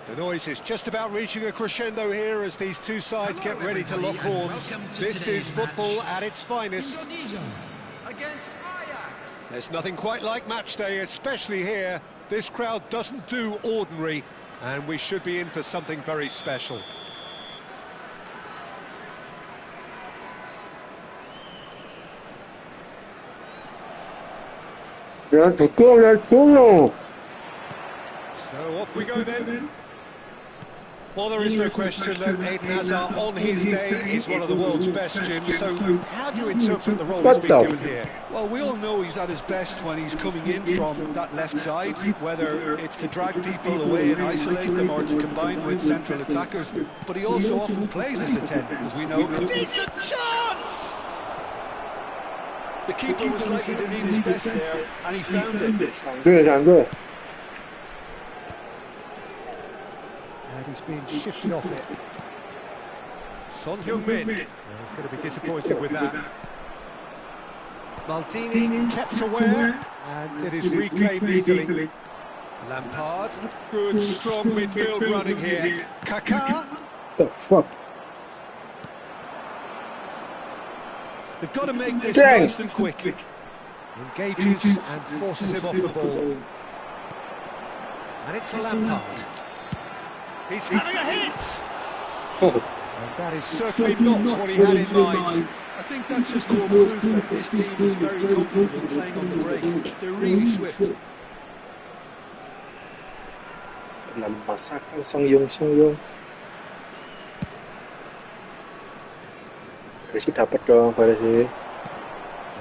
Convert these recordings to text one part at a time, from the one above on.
The noise is just about reaching a crescendo here as these two sides get ready to lock horns. This is football at its finest. There's nothing quite like match day, especially here. This crowd doesn't do ordinary, and we should be in for something very special. So off we go then. Well, there is no question that Eden Hazard on his day is one of the world's best, Jim. So how do you interpret the role he's been given here? Well, we all know he's at his best when he's coming in from that left side, whether it's to drag people away and isolate them or to combine with central attackers. But he also often plays as a 10, as we know. Decent chance! The keeper was likely to need his best there, and he found it. good. And he's being shifted off it. Son Heung-min. He's going to be disappointed with that. Maldini kept aware, and it is reclaimed easily. Lampard, good strong midfield running here. Kaká. The fuck? They've got to make this nice and quick. Engages and forces him off the ball. And it's Lampard. He's having a hit! And that is certainly not what he had in mind. I think that's just more proof that this team is very comfortable playing on the break. They're really swift. Masakan Song Yung. Baresi dapat dong, Baresi.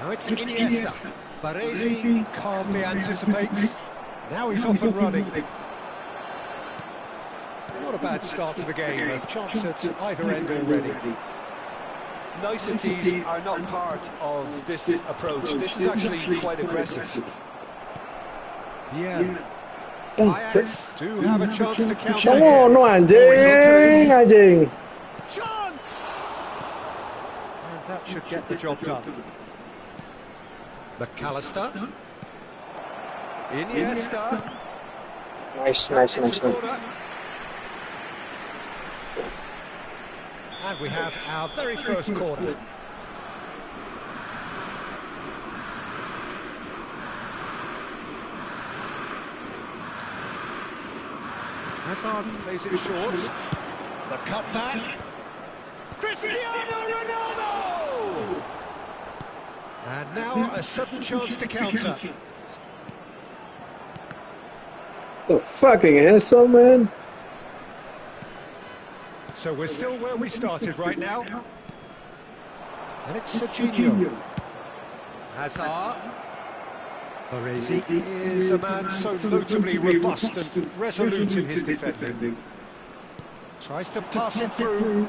Now it's Iniesta. Baresi calmly anticipates. Now he's off and running. Not a bad start to the game, a chance at either end already. Niceties are not part of this approach. This is actually quite aggressive. Yeah. Ajax do have a chance to counter Oh, here. no, anjing. Chance! And that should get the job done. McAllister. Iniesta. Nice. And we have our very first corner. Hazard plays it short. The cutback. Cristiano Ronaldo! And now a sudden chance to counter. The fucking handsome man. So we're still where we started right now. And it's Serginho. Hazard. Baresi is a man so notably robust and resolute in his defending. Tries to pass it through.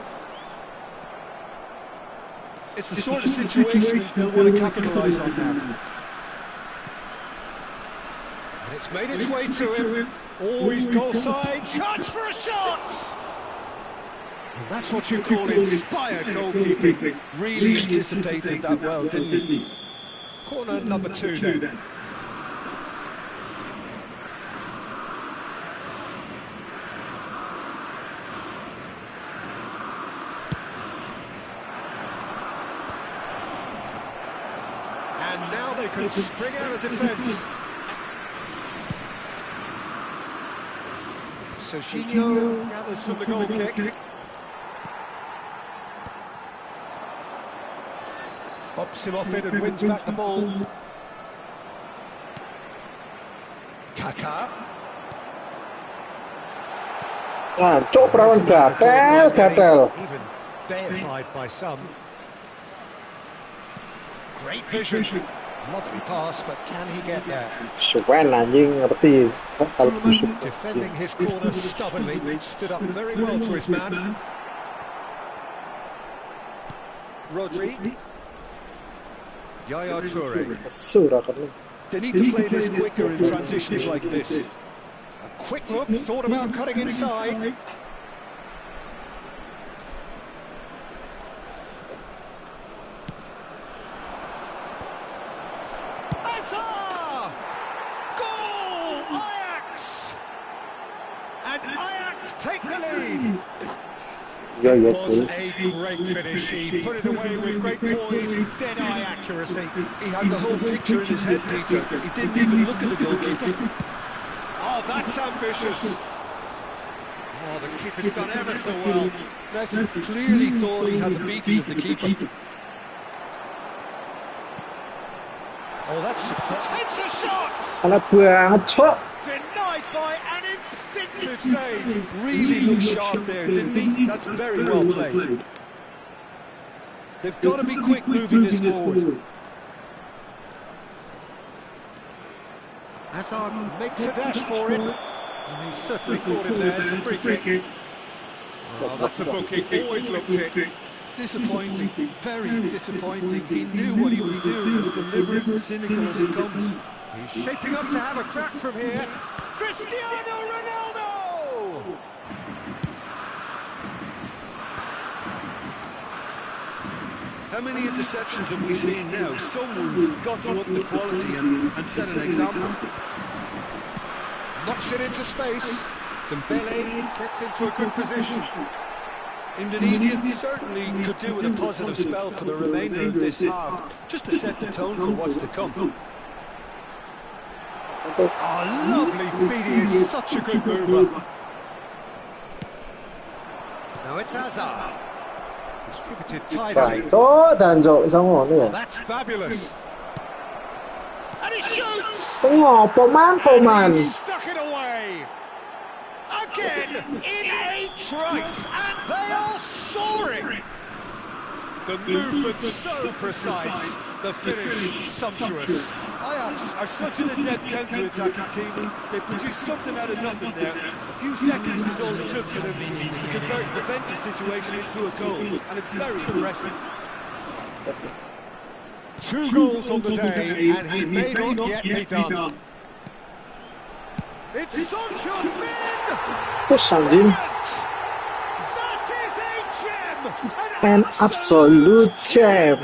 It's the sort of situation they'll want to capitalise on now. And it's made its way to him. Oh, he's goal side. Chance for a shot! And that's what you call inspired goalkeeping. Really anticipated that well, didn't he? Corner number 2 then. And now they can spring out of defence. Serginho gathers from the goal kick. Bops him off it and wins back the ball. Kaká. Cok perawan gatel. Even deified by some. Great vision. Lovely pass, but can he get there? Suwen anjing ngerti. Defending his corner stubbornly. Stood up very well to his man. Rodri. Yaya Toure. They need to play this quicker in transitions like this. A quick look, thought about cutting inside. Hazard! Goal! Ajax! And Ajax Iya, iya, Was cool. a great finish. He put it away with great poise, dead-eye accuracy. He had the whole picture in his head, Peter. He didn't even look at the goalkeeper. Oh, that's ambitious. Oh, the keeper's done ever so well. Messi clearly thought he had the beating of the keeper. Oh, that's takes a shot. Anak banget, Cok. Denied by an instinctive save. Really looked sharp there, didn't he? That's very well played. They've got to be quick moving this forward. Hazard makes a dash for it. And he certainly caught him there. It's a free kick. Oh, that's a booking. Always looked it. Disappointing, very disappointing. He knew what he was doing, as deliberate and cynical as it comes. He's shaping up to have a crack from here. Cristiano Ronaldo! How many interceptions have we seen now? Someone's got to up the quality and set an example. Knocks it into space. Dembele gets into a good position. Indonesia certainly could do with a positive spell for the remainder of this half, just to set the tone for what's to come. Oh, lovely feet. He is such a good mover. Now it's Hazard. Distributed tidily. Baik, Cok. Dan, Cok. Bisa ngono ya. Oh, that's fabulous. And he shoots! Ngopo, man, And he stuck it away. Again, in a trice, and they are soaring. The movement so precise, the finish sumptuous. Ajax are such an adept counter-attacking team. They produced something out of nothing there. A few seconds is all it took for them to convert a defensive situation into a goal, and it's very impressive. 2 goals on the day, and he may not yet be done. It's Son Heung-min! Push, anjing. That is a gem! An absolute gem.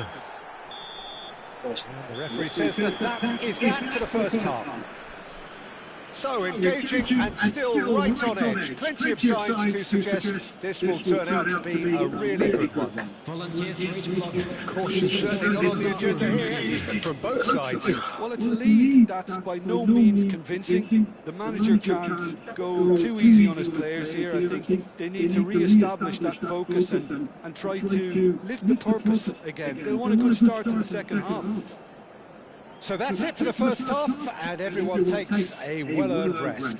The referee says that is that for the first half. So engaging and still right on edge. Plenty of signs to suggest this will turn out to be a really good one. Caution certainly not on the agenda here from both sides. Well, it's a lead that's by no means convincing. The manager can't go too easy on his players here. I think they need to re-establish that focus and try to lift the purpose again. They want a good start to the second half. So that's it for the first half, and everyone takes a well-earned rest.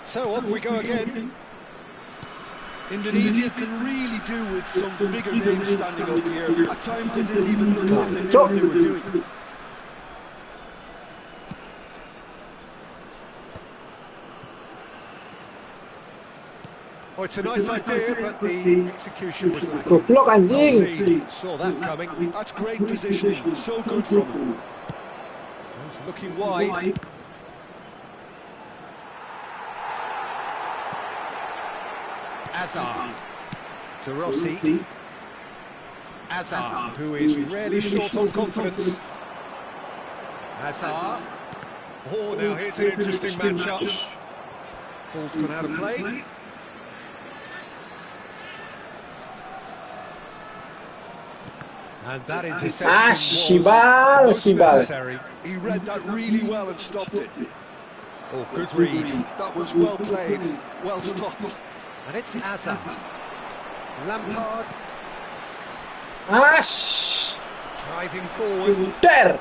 So off we go again. Indonesia can really do with some bigger names standing up here. At times they didn't even look as if they knew what they were doing. Oh, it's a nice idea, but the execution was lacking. Goblok, anjing. Saw that coming. That's great positioning, so good from him. He's looking wide. Hazard. De Rossi. Hazard, who is rarely short on confidence. Hazard. Oh, now here's an interesting matchup. Ball's gone out of play. And that interception was necessary. He read that really well and stopped it. Oh, good read. That was well played, well stopped. And it's Hazard. Lampard Ash. driving forward. Der.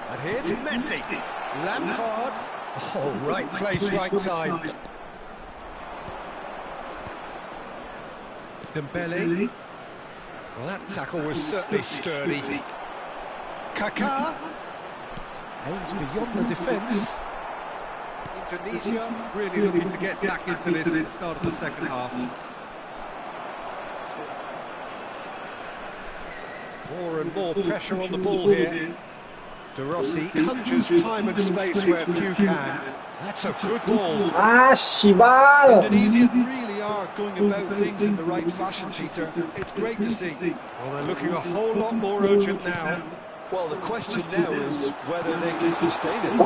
And here's Messi. Lampard. Oh, right place, right time. Dembele. Well, that tackle was certainly sturdy. Kaká. Aims beyond the defence. Indonesia really looking to get back into this at the start of the second half. More and more pressure on the ball here. De Rossi conjures time and space where few can. That's a good ball. Shibal. Indonesia really are going about things in the right fashion, Peter. It's great to see. Well, they're looking a whole lot more urgent now. Well, the question now is whether they can sustain it.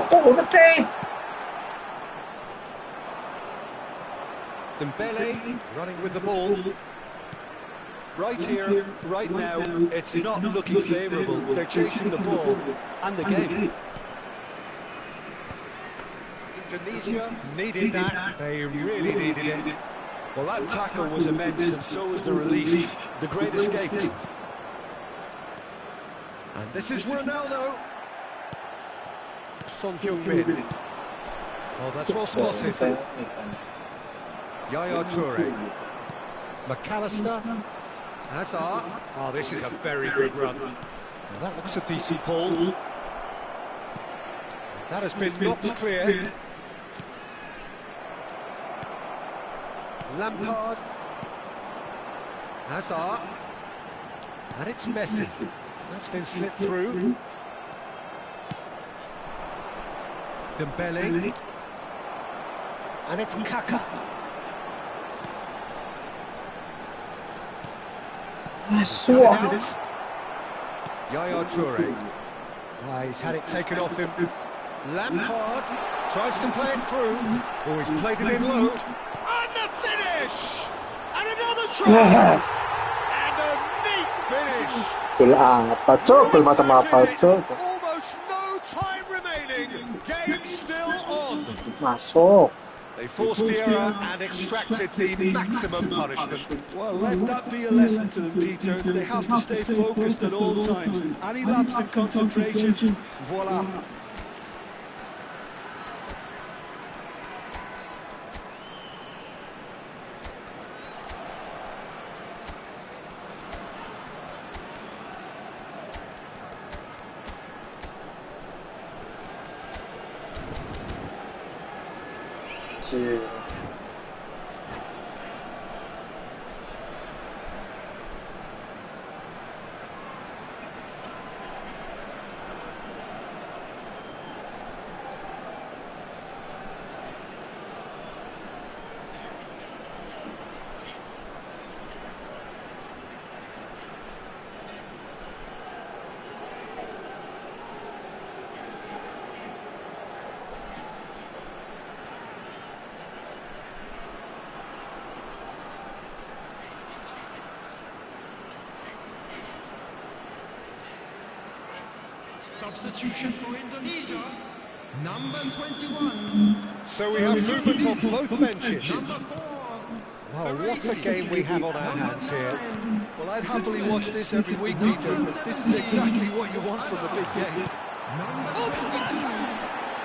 Dembele running with the ball. Right here, right now, it's not looking favourable. They're chasing the ball and the game. Indonesia needed that. They really needed it. Well, that tackle was immense, and so was the relief. The great escape. And this is Ronaldo. Son Heung-min. Oh, that's well spotted. Yaya Toure. McAllister. Hazard. Oh, this is a very good run. Now that looks a decent ball. That has been knocked clear. Lampard. Hazard. And it's Messi. That's been slipped through. Dembele. And it's Kaka. Out. Yaya Toure. He's had it taken off him. Lampard tries to play it through. Oh, he's played it in low. And the finish! And another try! And a neat finish! Almost no time remaining. Game still on. Masuk. They forced the error and extracted the maximum punishment. Well, let that be a lesson to them, Peter. They have to stay focused at all times. Any lapse in concentration, voila. Substitution for Indonesia, number 21. So we have movement on both benches. Number 4. Well, what a game we have on our hands here. Well, I'd happily watch this every week, Peter. This is exactly what you want from a big game.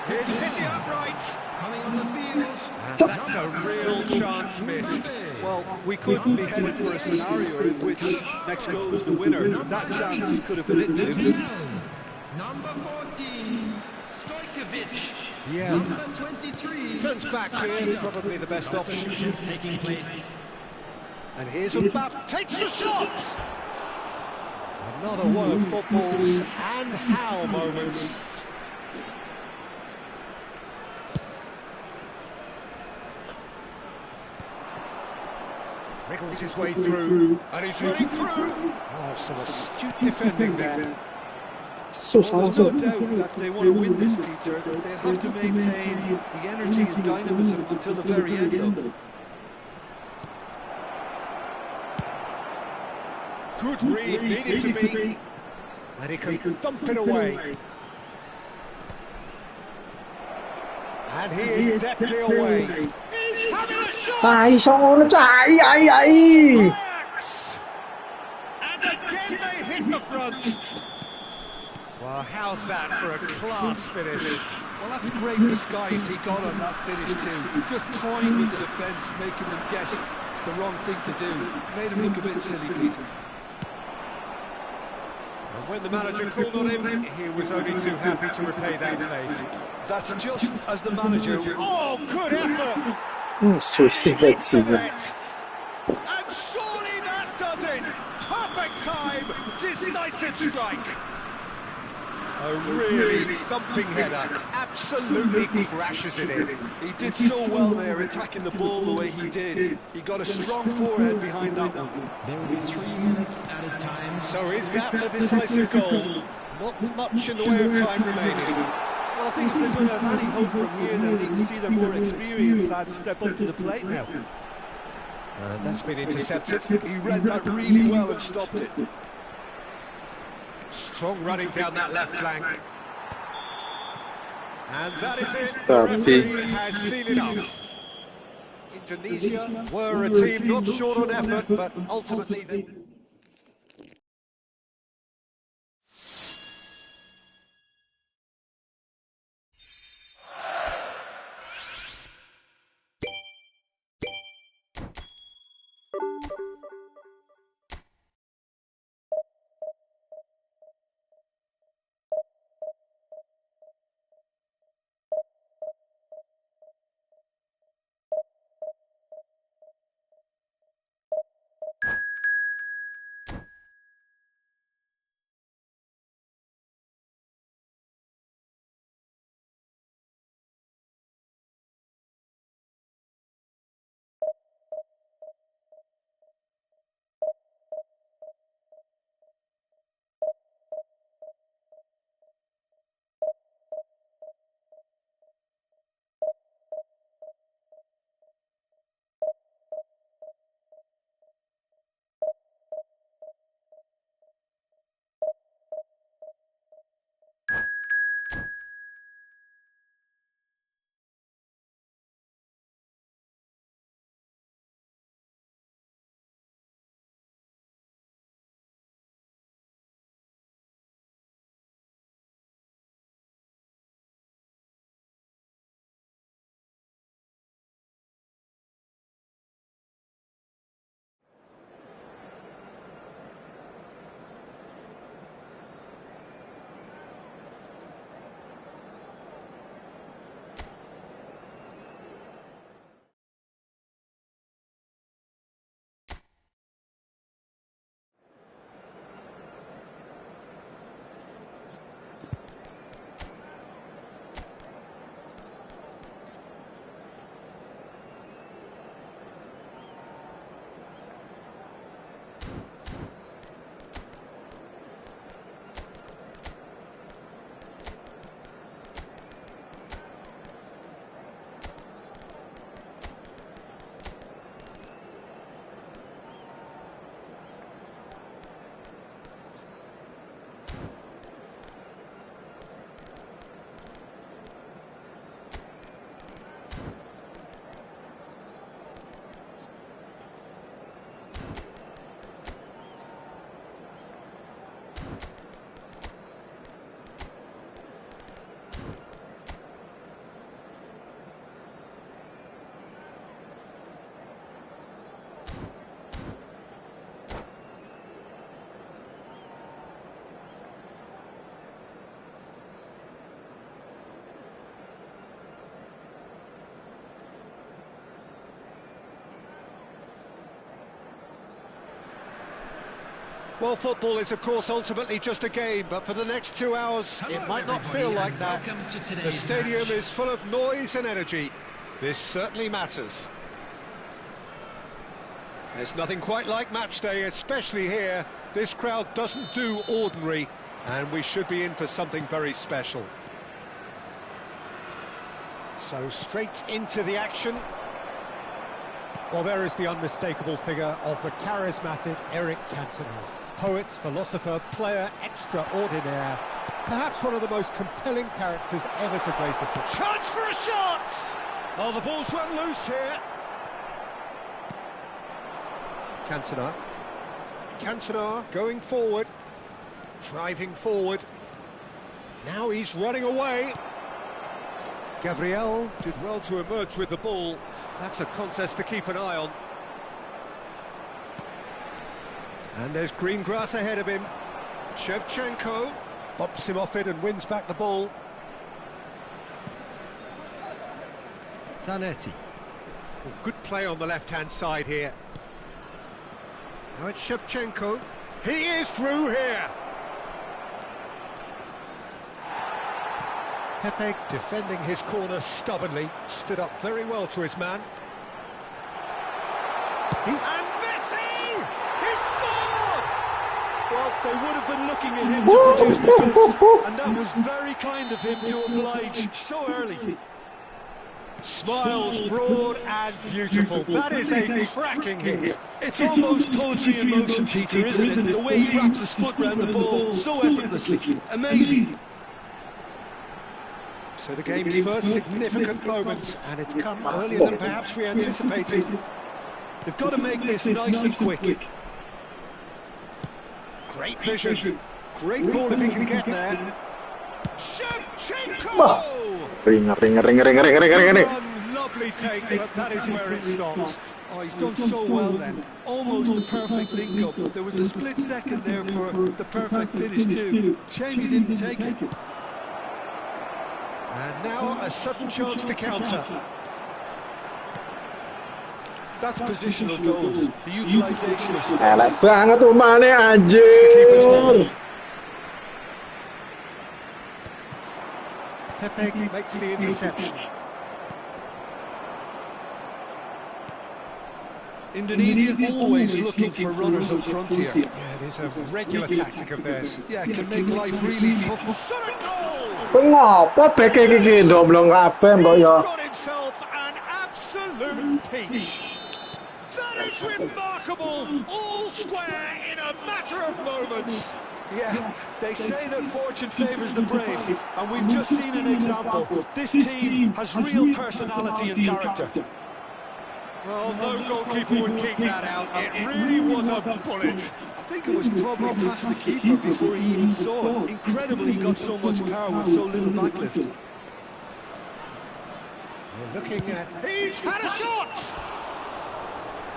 It's hit the uprights. Coming on the field. And that's a real chance missed. Well, we could be headed for a scenario in which next goal is the winner. That chance could have been it too. Number 14, Stojkovic. Yeah. Number 23. Turns back here, probably the best option. Substitutions taking place. And here's Mbappe, takes the shot! Another one of football's and how moments. Wriggles his way through, and he's running through. Oh, some astute defending there. Well, there's no doubt that they want to win this, Peter. They'll have to maintain the energy and dynamism until the very end, though. Good read, needed to be. And he can thump it away. And he is deftly away. He's having a shot! Ajax. And again they hit the front. Well, how's that for a class finish? Well, that's great disguise he got on that finish too. Just toying with the defence, making them guess the wrong thing to do. Made him look a bit silly, Peter. Well, When the manager called on him, he was only too happy to repay that favour. That's just as the manager... Oh, good effort! 属性被制约。 And surely that does it! Perfect time! Decisive strike! A really thumping header. Absolutely crashes it in. He did so well there, attacking the ball the way he did. He got a strong forehead behind that one. There will be 3 minutes added time. So is that the decisive goal? Not much in the way of time remaining. Well, I think if they're going to have any hope from here, they'll need to see their more experienced lads step up to the plate now. And that's been intercepted. He read that really well and stopped it. Strong running down that left flank. And that is it. The referee has seen enough. Indonesia were a team not short on effort, but ultimately they... Well, football is, of course, ultimately just a game, but for the next 2 hours, it might not feel like that. The stadium is full of noise and energy. This certainly matters. There's nothing quite like match day, especially here. This crowd doesn't do ordinary, and we should be in for something very special. So straight into the action. Well, there is the unmistakable figure of the charismatic Eric Cantona. Poet, philosopher, player extraordinaire. Perhaps one of the most compelling characters ever to grace the pitch. Chance for a shot! Oh, the ball's run loose here. Cantona. Cantona going forward. Driving forward. Now he's running away. Gabriel did well to emerge with the ball. That's a contest to keep an eye on. And there's green grass ahead of him. Shevchenko bumps him off it and wins back the ball. Zanetti. Oh, good play on the left-hand side here. Now it's Shevchenko. He is through here. Pepe defending his corner stubbornly, stood up very well to his man. And Messi! He scored! Well, they would have been looking at him to produce the goods, and that was very kind of him to oblige so early. Smiles broad and beautiful. That is a cracking hit. It's almost poetry in motion, Peter, isn't it? The way he wraps his foot round the ball so effortlessly. Amazing. So the game's first significant moment, and it's come earlier than perhaps we anticipated. They've got to make this nice and quick. Great vision. Great ball if he can get there. Shevchenko! Ring. Lovely take, but that is where it stops. Oh, he's done so well then. Almost the perfect link-up. There was a split second there for the perfect finish too. Shame he didn't take it. And now a sudden chance to counter. That's positional goals. The utilisation of Elek space. banget tuh Mane anjir. Pepe makes the interception. Indonesia always looking for runners up front here. Yeah, it is a regular tactic of theirs. Yeah, it can make life really tough. Shot a goal! Ngopo bek kayak gini domblong kabeh mbok He's yo. got himself an absolute peach. That is remarkable, all square in a matter of moments. Yeah, they say that fortune favours the brave, and we've just seen an example. This team has real personality and character. Well, no goalkeeper would keep that out. It really was a bullet. I think it was probably past the keeper before he even saw it. Incredible he got so much power with so little backlift. We're looking at... He's had a shot!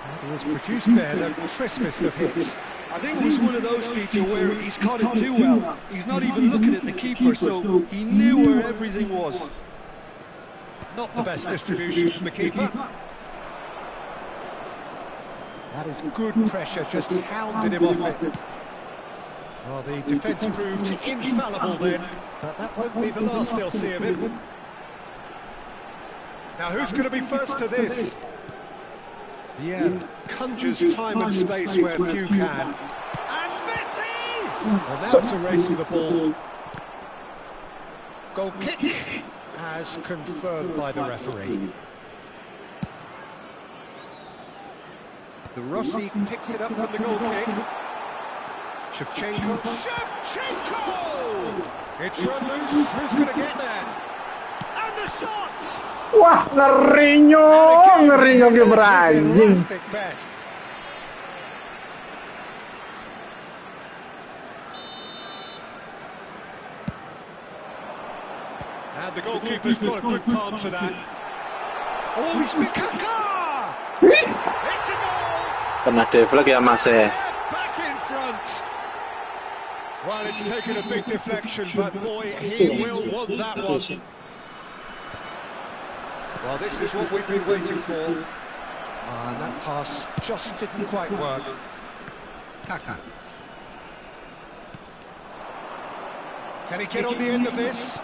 And he has produced there the crispest of hits. I think it was one of those, Peter, where he's caught it too well. He's not even looking at the keeper, so he knew where everything was. Not the best distribution from the keeper. That is good pressure, just hounded him off it. Well, the defence proved infallible then, but that won't be the last they'll see of him. Now, who's going to be first to this? Yeah, conjures time and space where few can. And Messi! Well, now it's a race for the ball. Goal kick, as confirmed by the referee. The Rossi picks it up from the goal kick. Shevchenko. It's run loose. Who's going to get there? And the shot! Wah, ngeri kiper anjing. Best. And the goalkeeper's got a good palm to that. Oh, he's been Kaka! It's a goal! Kena deflect ya Mas Back in front. Well, it's taken a big deflection, but boy, he will want that one. Well, this is what we've been waiting for. And that pass just didn't quite work. Kaka. Can he get on the end of this?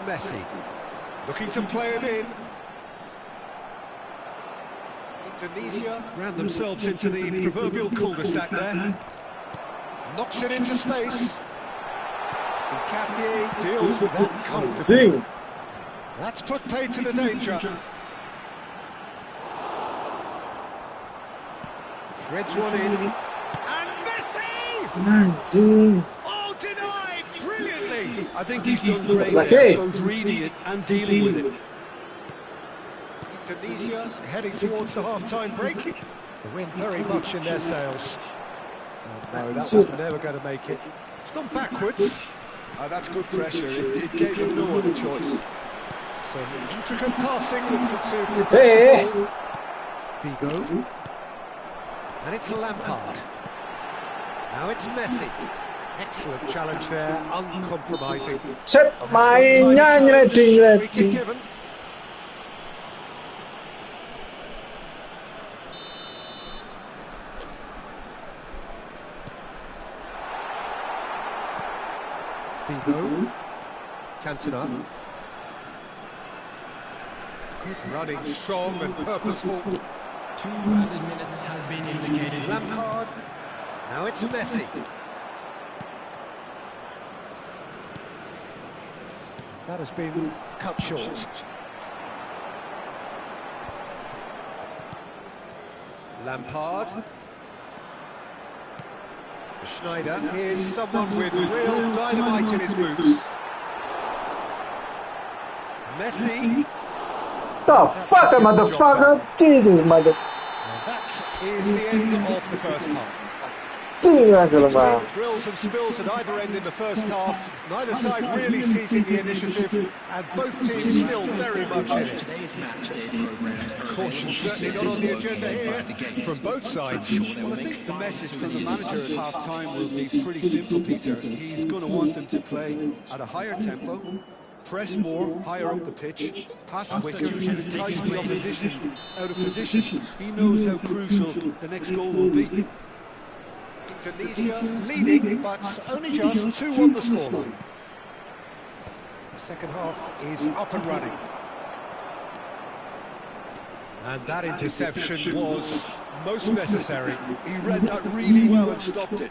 Messi. Looking to play it in. Indonesia ran themselves into the proverbial cul-de-sac there. Knocks it into space. Capie deals with that comfortably. Zing. That's put paid to the danger. Threads one in. And Messi! Anjing. Oh, denied brilliantly. I think he's done great Okay. both reading it and dealing with it. Indonesia heading towards the half-time break. The wind very much in their sails. Oh, no, that was never going to make it. It's gone backwards. That's good pressure. It gave him no other choice. Some intricate passing looking to Hey. progress the ball. Vigo. And it's Lampard. Now it's Messi. Excellent challenge there, uncompromising. Set mainnya nyleding. Free kick given. Figo. Cantona. Good running, strong and purposeful. 2 added minutes has been indicated. Lampard. Now it's Messi. That has been cut short. Lampard. Schneider is someone with real dynamite in his boots. Messi. The fuck, motherfucker! Jesus, mother. And that is the end of the first half. Thrills and spills at either end in the first half. Neither side really seizing the initiative, and both teams still very much in it. Caution certainly not on the agenda here from both sides. Well, I think the message from the manager at half-time will be pretty simple, Peter. He's going to want them to play at a higher tempo, press more, higher up the pitch, pass quicker, and entice the opposition out of position. He knows how crucial the next goal will be. Indonesia leading, but only just 2 on the scoreline. The second half is up and running. And that interception was most necessary. He read that really well and stopped it.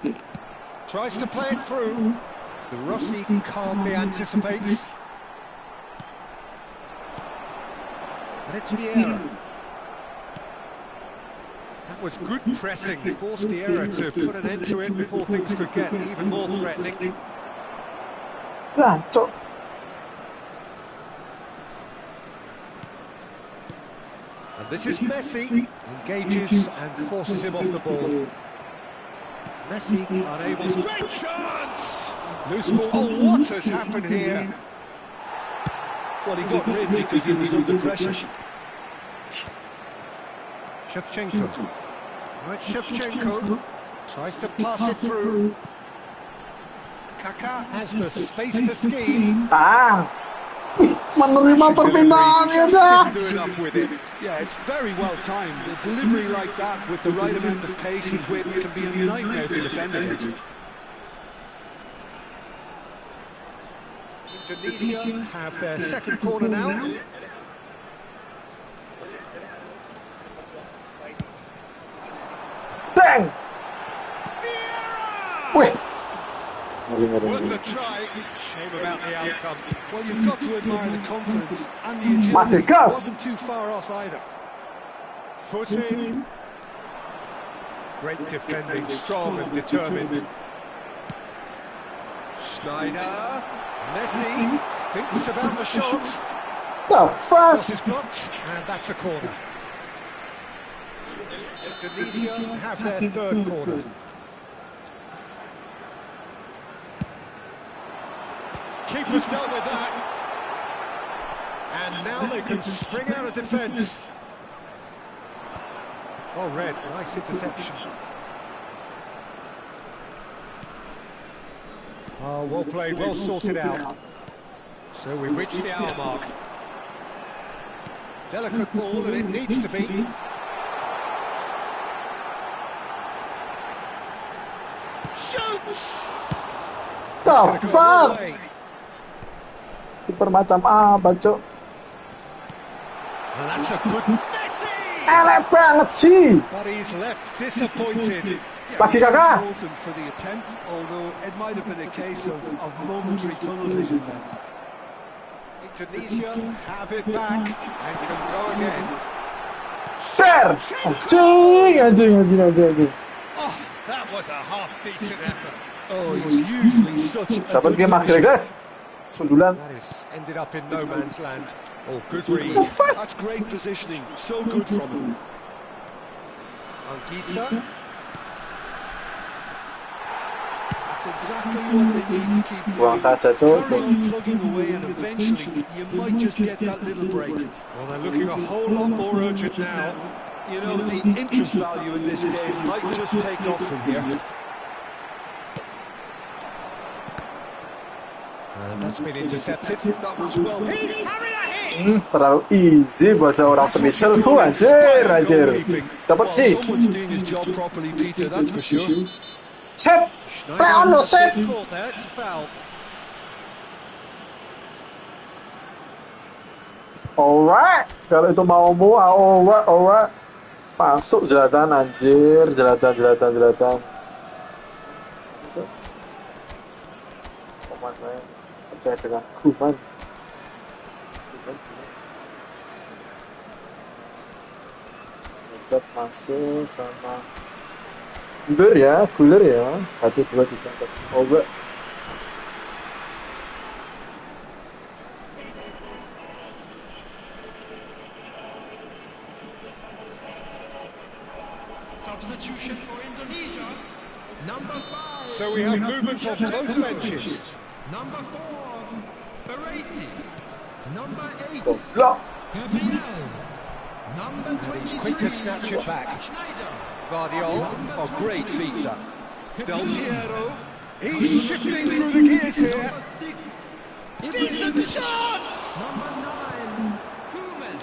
Tries to play it through. The Rossi calmly anticipates. And it's Vieira. That was good pressing, forced the error to put an end to it before things could get even more threatening. And this is Messi, engages and forces him off the ball. Messi unable to... Great chance! Loose ball. Oh, what has happened here? Well, he got rid because he was under pressure. Shevchenko. Now it's Shevchenko. Tries to pass it through. Kaká has the space to scheme. Menerima perpindahannya dah. Do enough with it. Yeah, it's very well timed. The delivery like that with the right amount of pace and whip can be a nightmare to defend against. Indonesia have their second corner now. Bang! Wait. Worth a try. Shame about the outcome. Well, you've got to admire the confidence and the agility. It wasn't too far off either. Foot in. Great defending, strong and determined. Schneider. Messi thinks about the shot. The fuck? Cross is blocked, and that's a corner. Indonesia have their third corner. Keeper's dealt with that. And now they can spring out of defence. Oh, red, nice interception. Oh, well played, well sorted out. So we've reached the hour mark. Delicate ball, and it needs to be. Shoots! The fuck? Keeper macam apa, Cok? And that's a good Messi! Elek banget sih. But he's left disappointed. Lagi Kakak. For the attempt, although it might have been a case of momentary tunnel vision then. Indonesia have it back and can go again. Fair. Anjing. Oh, that was a half-decent effort. Oh, he's usually such a Dapat game akhir, guys. Sundulan. That is ended up in no man's land. Oh, good read. That's great positioning. So good from him. Anguissa. That's exactly what they need to keep Buang doing. saja, Cok. Carry on plugging away, and eventually you might just get that little break. Well, they're looking a whole lot more urgent now. You know, the interest value in this game might just take off from here. And that's been intercepted. That was well. Terlalu easy buat seorang semisal-ku, anjir. Dapat Well, sih. someone's doing his job properly, Peter, that's for sure. Set. Play on, Schneider set. has been caught there, it's a foul. Alright. Kalau itu maumu, alright. Masuk jelatan, anjir. Jelatan. Koman saya percaya dengan Kuman. Set masuk sama Guler ya. 1, 2, 3, 4. Over. Substitution for Indonesia. Number 5. So we have movement on both benches. Number 4, Baresi. Number 8, Lock. Gabriel. Number 20. He's quick to snatch it back. Schneider. Guardiola. Oh, great feet, that. Del Piero. He's shifting through the gears here. Number 6, Decent chance! Number 9, Koeman.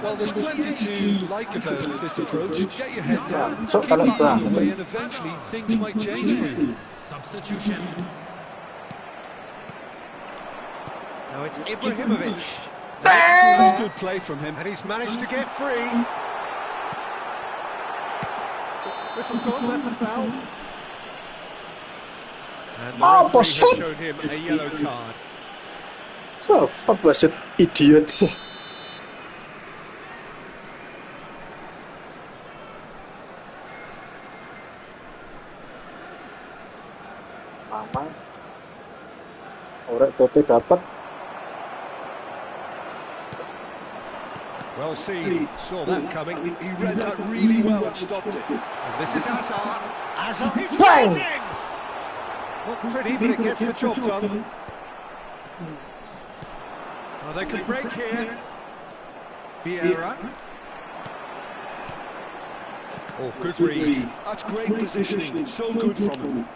Well, there's plenty to like about this approach. Get your head down, So, keep kalau batting away, and eventually things might change for you. Substitution. Now it's Ibrahimovic. That's good play from him. And he's managed to get free. Whistle's gone, that's a foul. And the Oh, referee has shit. shown him a yellow card. So, fuck was it, idiot. Mama. Orang Tote dapat. Well seen, saw that coming. He read that really well and stopped it. And this is Hazard. Hazard, he's Bang! rising! Not pretty, but it gets the job done. Oh, they can break here. Vieira. Oh, good read. That's great positioning, so good from him.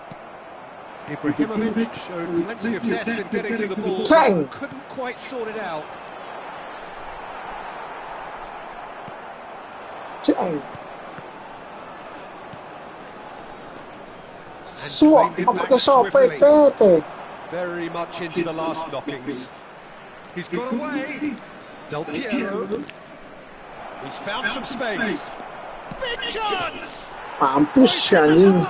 Ibrahimovic showed plenty of zest in getting to the ball, Bang! but couldn't quite sort it out. Ceng. Swap, claimed it apa back ke sope, swiftly. Pepe? Very much into the last knockings. He's got away. Del Piero. He's found some space. Big chance! Mampus, anjing.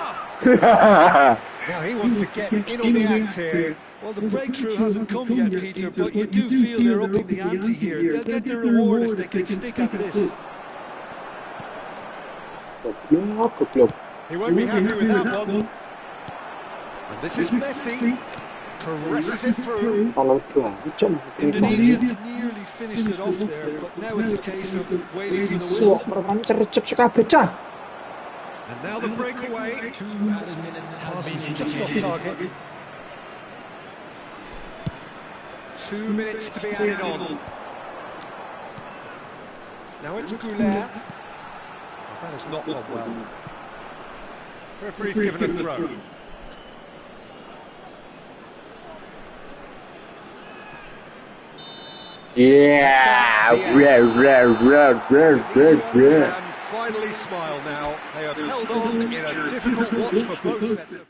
Now he wants to get in on the act here. Well, the breakthrough hasn't come yet, Peter, but you do feel they're upping the ante here. They'll get the reward if they can stick at this. Goblok. He won't be happy with that one. And this is Messi. Caresses it through. Tolol banget, Cem. Indonesia nearly finished it off there, but now it's a case of waiting for the Swap, whistle. perempuan cercep sekabeh, cah. And now the breakaway. 2 added minutes has Pass been is just off indicated. target. 2 minutes to be added on. Now it's Goulet. That has not gone well. Referee's given a throw. Yeah, And finally smile now. They have held on in a difficult watch for both sets of...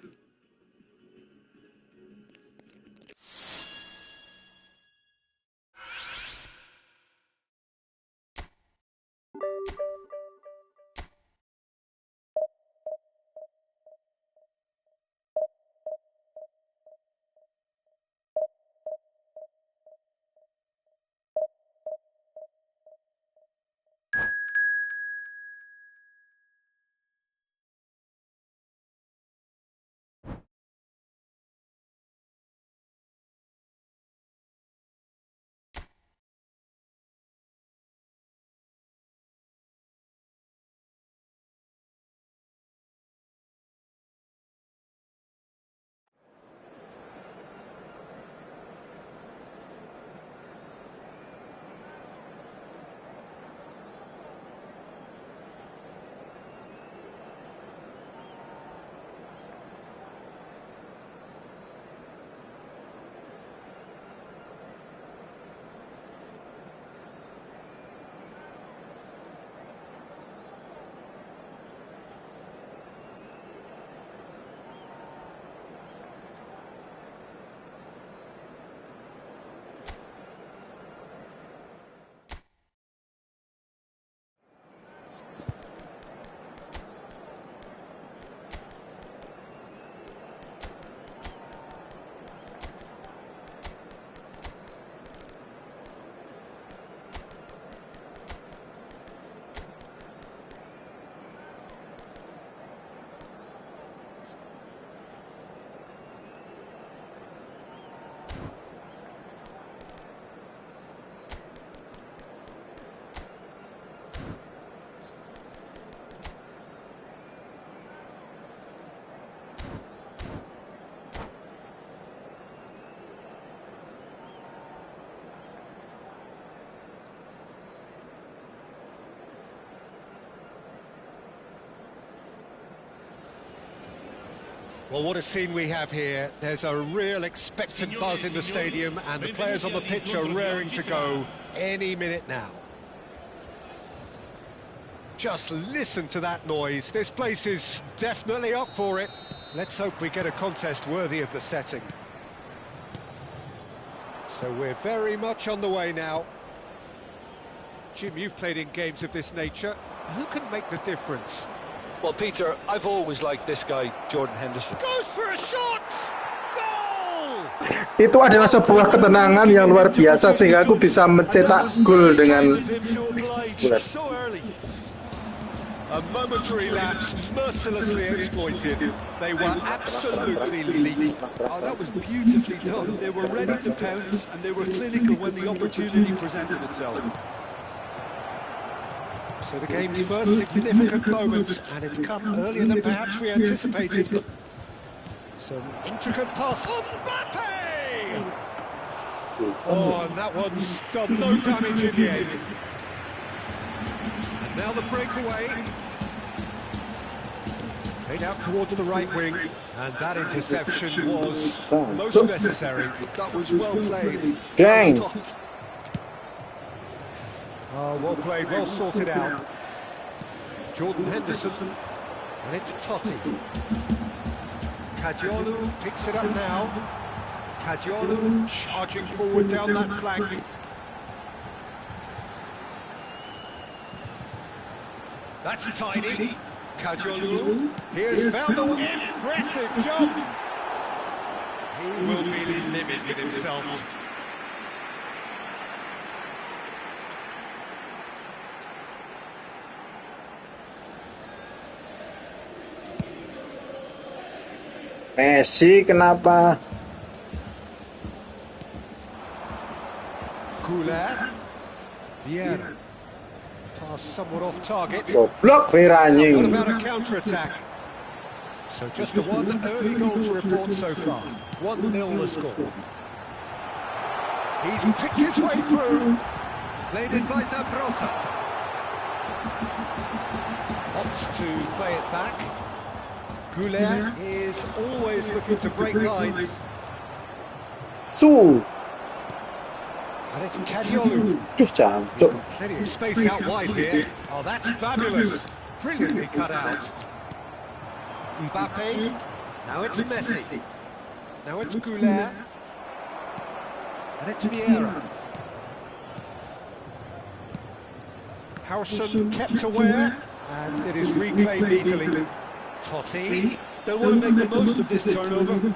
Well, what a scene we have here. There's a real expectant buzz in the stadium, and the players on the pitch are raring to go any minute now. Just listen to that noise. This place is definitely up for it. Let's hope we get a contest worthy of the setting. So we're very much on the way now. Jim, you've played in games of this nature. Who can make the difference? Well, Peter, I've always liked this guy, Jordan Henderson. Goes for a shot! Goal! Itu adalah sebuah ketenangan yang luar biasa sehingga aku bisa mencetak gol dengan So early. A momentary lapse mercilessly exploited. They were absolutely lethal. Oh, that was beautifully done. They were ready to pounce, and they were clinical when the opportunity presented itself. So the game's first significant moment, and it's come earlier than perhaps we anticipated. Some intricate pass. Mbappe! Oh, and that one's done no damage in the end. And now the breakaway. Played out towards the right wing, and that interception was most necessary. That was well played. Dang. Well stopped. Oh, well played, well sorted out. Jordan Henderson, and it's Totti. Kajiolu picks it up now. Kajiolu charging forward down that flank. That's tidy. Kajiolu, he has found an impressive jump. He will be limited himself. Messi kenapa? Goulet. Vieira. Pass somewhat off target. Goblok Vera What anjing. about a counter-attack? So just the one early goal to report so far. 1-0 the score. He's picked his way through. Played in by Zabrosa. Opts to play it back. Goulet is always looking to break lines. Su. And it's Kadiolu. Cuk jancuk. Plenty of space out wide here. Oh, that's fabulous. Brilliantly cut out. Mbappe. Now it's Messi. Now it's Goulet. And it's Vieira. Harrison kept aware. And it is reclaimed easily. Totti. They'll want to make the most of this turnover.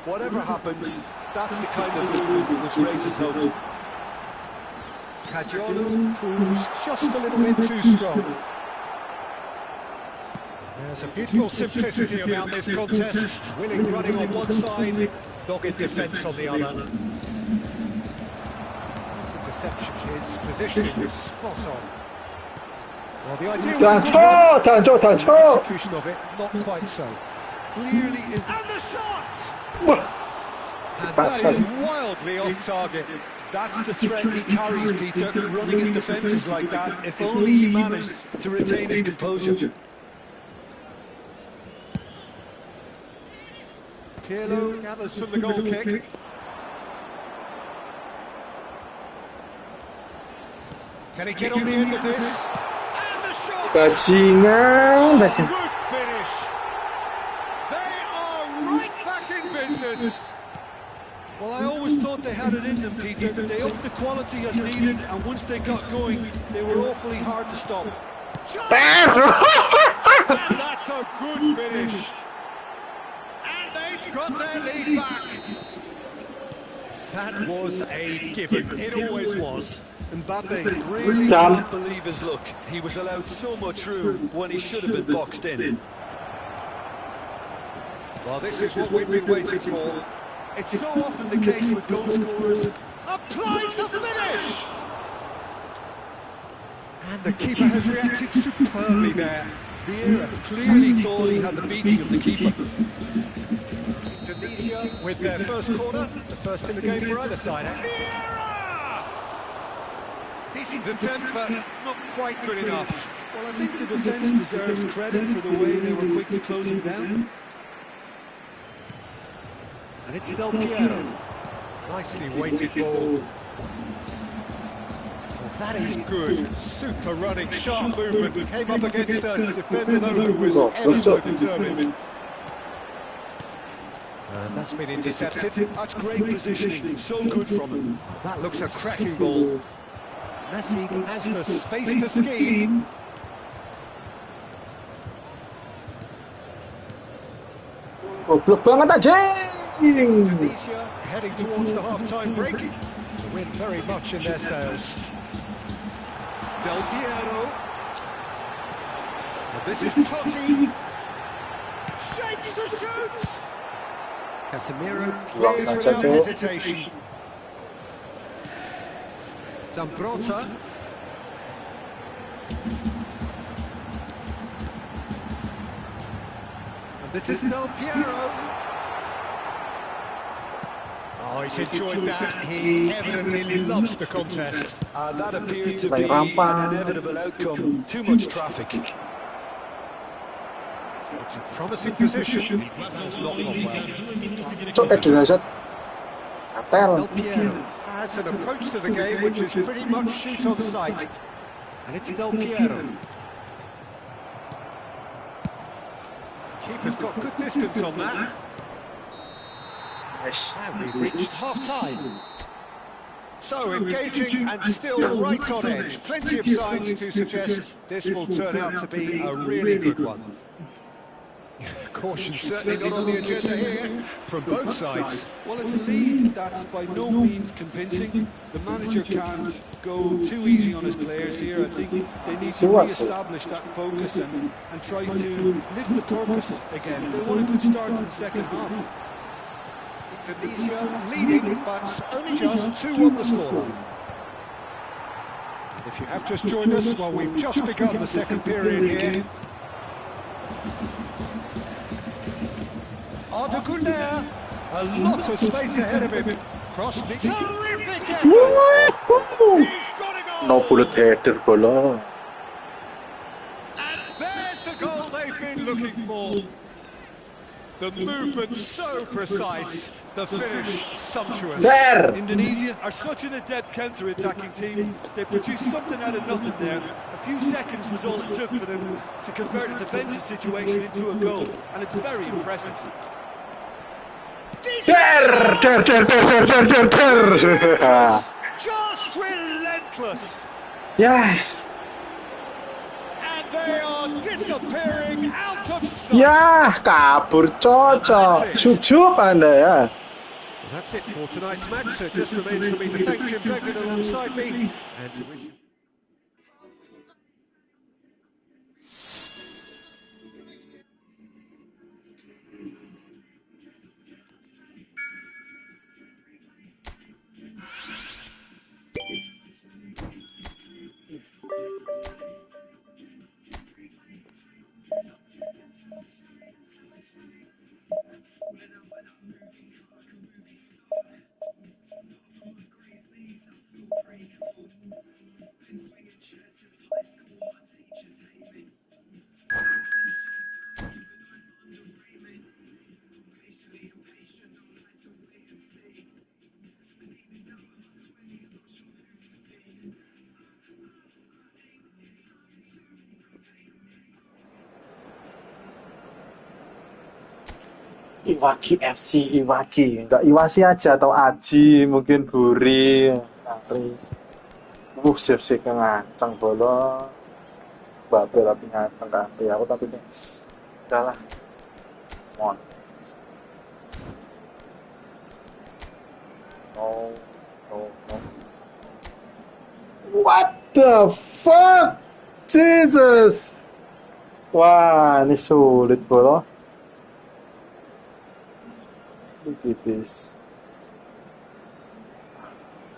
Whatever happens, that's the kind of movement which raises hope. Kajiolu proves just a little bit too strong. There's a beautiful simplicity about this contest. Willing running on one side, dogged defence on the other. This interception, his positioning was spot on. Well, the idea was 단초. execution of it, not quite so. Clearly is... And the shot! Wah. And that is wildly off target. That's the threat he carries, Peter, running at defences like that, if only he managed to retain his composure. Pirlo gathers from the goal kick. Can he get on the end of this? And the shot! Bajingan. Good finish. They are right back in business. Well, I always thought they had it in them, Peter. They upped the quality as needed, and once they got going, they were awfully hard to stop. And that's a good finish. And they've got their lead back. That was a given. It always was. Mbappe really can't believe his luck. He was allowed so much room when he should have been boxed in. Well, this is what we've been waiting for. It's so often the case with goal scorers. Applies the finish! And the keeper has reacted superbly there. Vieira clearly thought he had the beating of the keeper. Tunisia with their first corner, the first in the game for either side. And Vieira! Decent attempt, but not quite good enough. Well, I think the defence deserves credit for the way they were quick to close him down. And it's Del Piero. Nicely weighted ball. Well, that is good. Super running, sharp movement. Came up against a defender though who was ever so determined. And that's been intercepted. That's great positioning. So good from him. That looks a cracking ball. Messi has the space to scheme. Goblok banget anjing. Tunisia heading towards the half-time break. The wind very much in their sails. Del Piero. And this is Totti. Shapes to shoot. Casemiro clears without hesitation. Zambrota. And this is Del Piero. Oh, he's enjoyed that. He evidently loves the contest. That appeared to be an inevitable outcome. Too much traffic. It's a promising position. Has not gone well. Cok Indonesia. Del Piero has an approach to the game which is pretty much shoot on sight. And it's Del Piero. Keeper's got good distance on that. And we've reached half-time. So engaging and still right on edge. Plenty of signs to suggest this will turn out to be a really good one. Caution certainly not on the agenda here from both sides. Well, it's a lead that's by no means convincing. The manager can't go too easy on his players here. I think they need to re-establish that focus and try to lift the purpose again. They want a good start to the second half. Indonesia leading, but only just 2 on the scoreline. If you have just joined us, well, we've just begun the second period here. Arda Güler, a lot of space ahead of him. Cross, terrific effort. He's got a goal. No bullet header bola. And there's the goal they've been looking for. The movement so precise, the finish sumptuous. There. Indonesia are such an adept counter-attacking team. They produced something out of nothing there. A few seconds was all it took for them to convert a defensive situation into a goal, and it's very impressive. Just relentless. Ya. And they are disappearing out of sight. Ya, kabur cocok. Sujub Anda ya. Well, that's it for tonight's match. So it just remains for me to thank Jim Beglin alongside me and to wish him. Iwaki FC, Iwaki. Enggak Iwasi aja atau Aji, mungkin Buri, Kapri. Sip-sip ngancang bola. Babe tapi ngaceng kabeh aku tapi nih. Udah lah. Come on. No. No, no. What the fuck? Jesus. Wah, ini sulit bro. Look at this.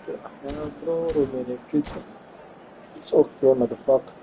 Yeah, bro, remaining creature. It's okay, motherfucker.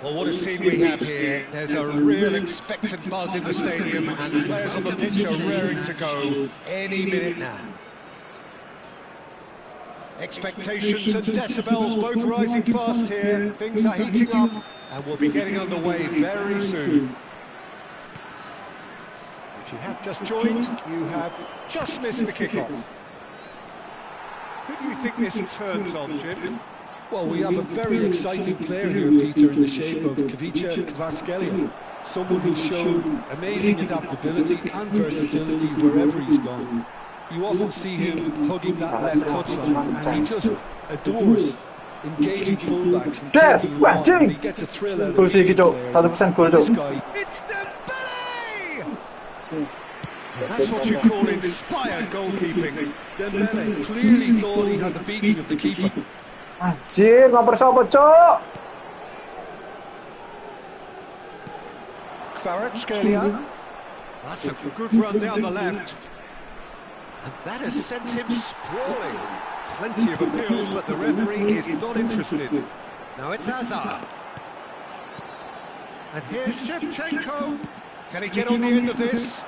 Well, what a scene we have here. There's a real expectant buzz in the stadium, and the players on the pitch are raring to go any minute now. Expectations and decibels both rising fast here. Things are heating up, and we'll be getting underway very soon. If you have just joined, you have just missed the kickoff. Who do you think this turns on, Jim? Well, we have a very exciting player here, Peter, in the shape of Kavica Kvaratskhelia. Someone who's shown amazing adaptability and versatility wherever he's gone. You often see him hugging that left touchline, and he just adores engaging fullbacks and taking them on. He gets a thrill out of Kursi these gitu, players. 100% gol This Cuk. guy, It's Dembele! That's what you call inspired goalkeeping. Dembele, clearly thought he had the beating of the keeper. Anjir, ngoper sapa, Cuk? Kvaratskhelia. That's a good run down the left. And that has sent him sprawling. Plenty of appeals, but the referee is not interested. Now it's Hazard. And here's Shevchenko. Can he get on the end of this?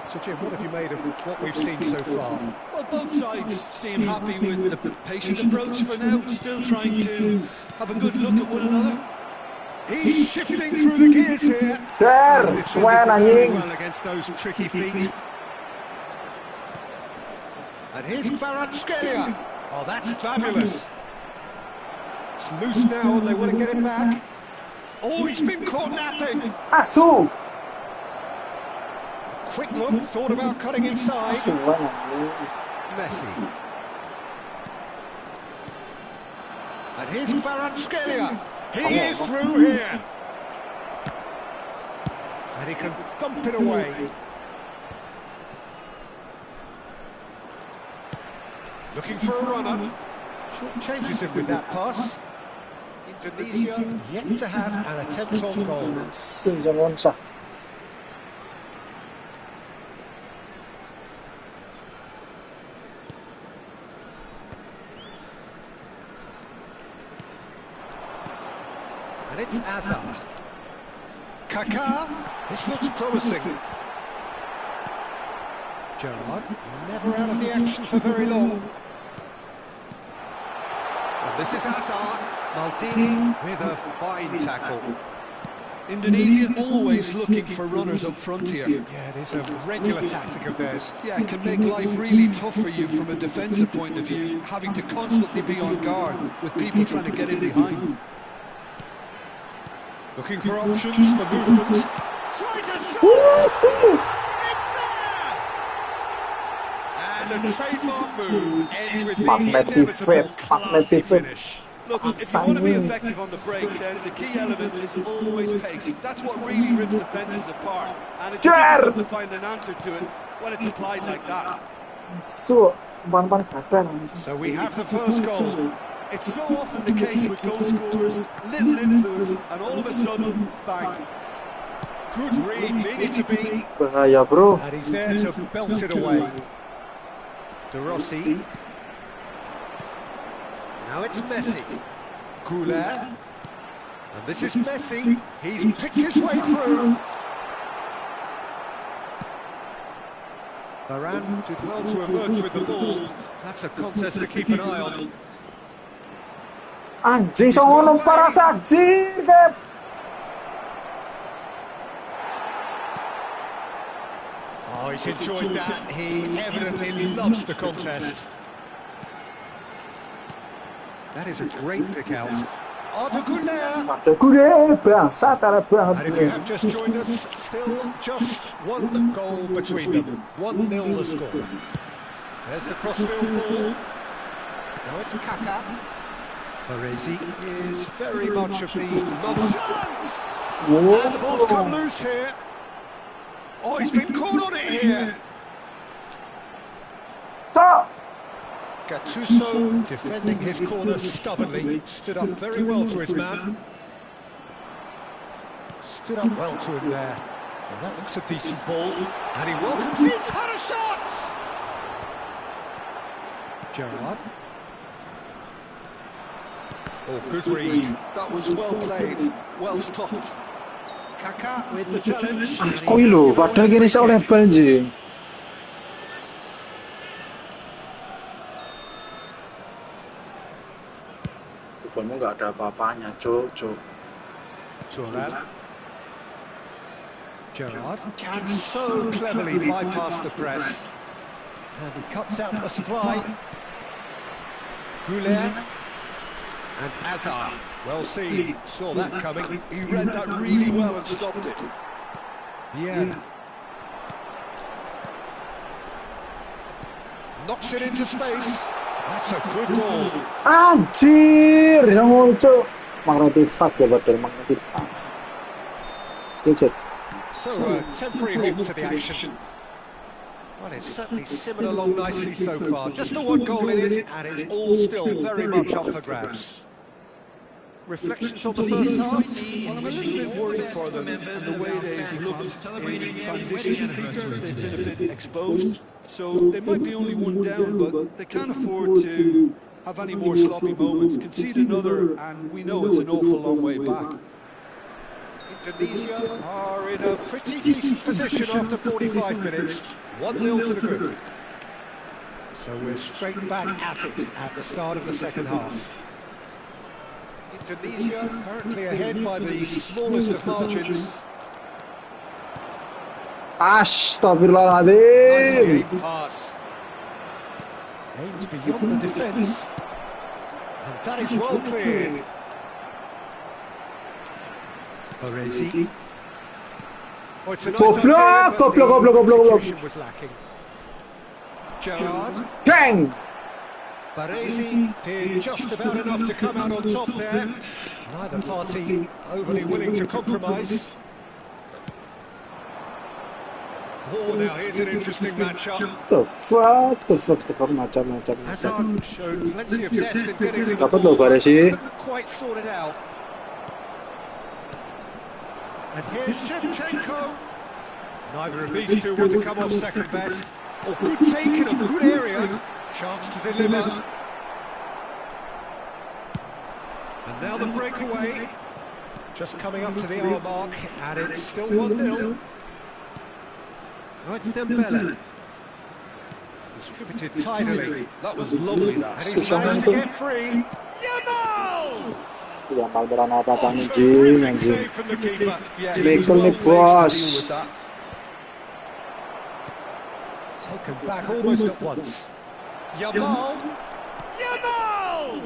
So Jim, what have you made of what we've seen so far? Well, both sides seem happy with the patient approach for now, still trying to have a good look at one another. He's shifting through the gears here. Der, He's defended Swan very anjing. well against those tricky feet. And here's Kvaratskhelia. Oh, that's fabulous. It's loose now and they want to get it back. Oh, he's been caught napping. Asu. Quick look, thought about cutting inside. Asu anjing. Messi. And here's Kvaratskhelia. He is through here. And he can thump it away. Looking for a runner. Short changes him with that pass. Indonesia yet to have an attempt on goal. Jangan sah. And it's Hazard. Kaká. This looks promising. Gerrard, never out of the action for very long. And this is Hazard. Maldini with a fine tackle. Indonesia always looking for runners up front here. Yeah, it is a regular tactic of theirs. Yeah, it can make life really tough for you from a defensive point of view, having to constantly be on guard with people trying to get in behind. Looking for options for movement. Tries a shot! It's there! And a trademark move ends with the inevitable classy finish. Look, if you want to be effective on the break, then the key element is always pace. That's what really rips defences apart. And it's difficult to find an answer to it when it's applied like that. So, ban-ban kapan anjing. So we have the first goal. It's so often the case with goal scorers, little influence, and all of a sudden, bang. Good read, needed to be. Bahaya, bro. And he's there to belt it away. De Rossi. Now it's Messi. Goulet. And this is Messi. He's picked his way through. Varane did well to emerge with the ball. That's a contest to keep an eye on. Anjing, sono para anjing, Feb. Oh, he's enjoyed that. He evidently loves the contest. That is a great pick out. Arda Ada gue bangsat, ada banget. And if you have just joined us, still just one goal between them. 1-0 the score. There's the crossfield ball. Now it's Kaka. Baresi is very much of the nonsense. And the ball's come loose here. Oh, he's been caught on it here. Stop. Gattuso defending his corner stubbornly, stood up very well to his man. Stood up well to him there. Well, that looks a decent ball, and he welcomes his had a shot! Gerrard. Oh, good read. That was well played, well stopped. Kaka with the challenge. Koi lo, padahal gini saya oleh anjing. Teleponmu nggak ada apa-apanya, Cuk. Thuram. Gerrard can so cleverly bypass the press. And he cuts out the supply. Goulet. And Hazard. Well seen. Saw that coming. He read that really well and stopped it. Yeah. Knocks it into space. That's a good ball. Anjir, yang muncul. Magnetifak ya, padahal magnetifak. Good. So a temporary halt to the action. Well, it's certainly simmered along nicely so far. Just the one goal in it, and it's all still very much up for grabs. Reflections on the first half? Well, I'm a little bit worried for them and the way they've looked in transitions, Peter. They've been a bit exposed, so they might be only one down, but they can't afford to have any more sloppy moments. Concede another, and we know it's an awful long way back. Indonesia are in a pretty decent position after 45 minutes. 1-0 to the good. So we're straight back at it at the start of the second half. Indonesia currently ahead by the smallest of margins. Astagfirullahaladzim. Nice pass. Aims beyond the defence. And that is well cleared. Baresi. Oh, it's a nice idea, but the execution was lacking. Gerrard. Bang! Baresi did just about enough to come out on top there. Neither party overly willing to compromise. Oh, now here's an interesting matchup. The fuck macam. Hazard showed plenty of zest in getting to the Dapat ball, loh Baresi. couldn't quite sort it out. And here's Shevchenko. Neither of these two want to come off second best. Oh, good take in a good area. Chance to deliver. And now the breakaway. Just coming up to the hour mark, and it's still 1-0. Oh, it's Dembele. Distributed tidily. That was lovely, that. And he's managed to get free. Yamal! Yamal berani apa Oh, anjing. terrific save from the keeper. Yeah, he was Michael well nih placed to bos. deal with that. Taken back almost at once. Yamal! Yamal!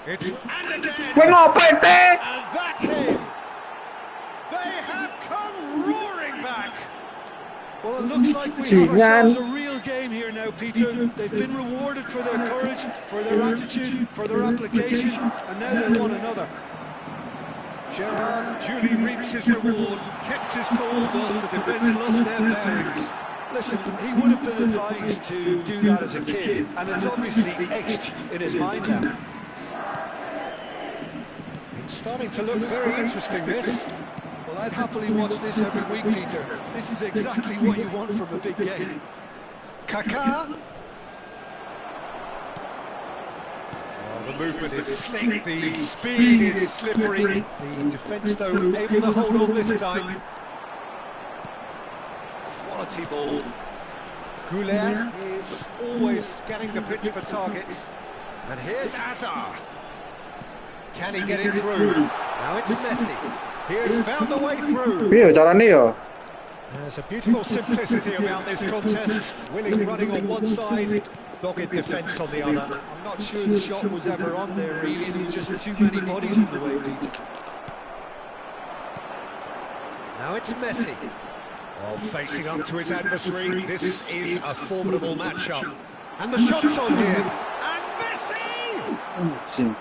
It's and again! Gue ngapain teh? And that's it! They have come roaring back! Well, it looks like we have ourselves a real game here now, Peter. They've been rewarded for their courage, for their attitude, for their application, and now they want another. Gerrard duly reaps his reward, kept his cool whilst the defence lost their bearings. Listen, he would have been advised to do that as a kid, and it's obviously etched in his mind now. It's starting to look very interesting, this. Well, I'd happily watch this every week, Peter. This is exactly what you want from a big game. Kaka. Well, the movement is slick, the speed is slippery. The defence, though, able to hold on this time. Quality ball. Goulet is always scanning the pitch for targets. And here's Azar. Can he get it through? Now it's Messi. He has found the way through. Piye carane ya? There's a beautiful simplicity about this contest. Willing running on one side, dogged defence on the other. I'm not sure the shot was ever on there, really. There were just too many bodies in the way, Peter. Now it's Messi. Oh, facing up to his adversary. This is a formidable matchup. And the shot's on here. And Messi!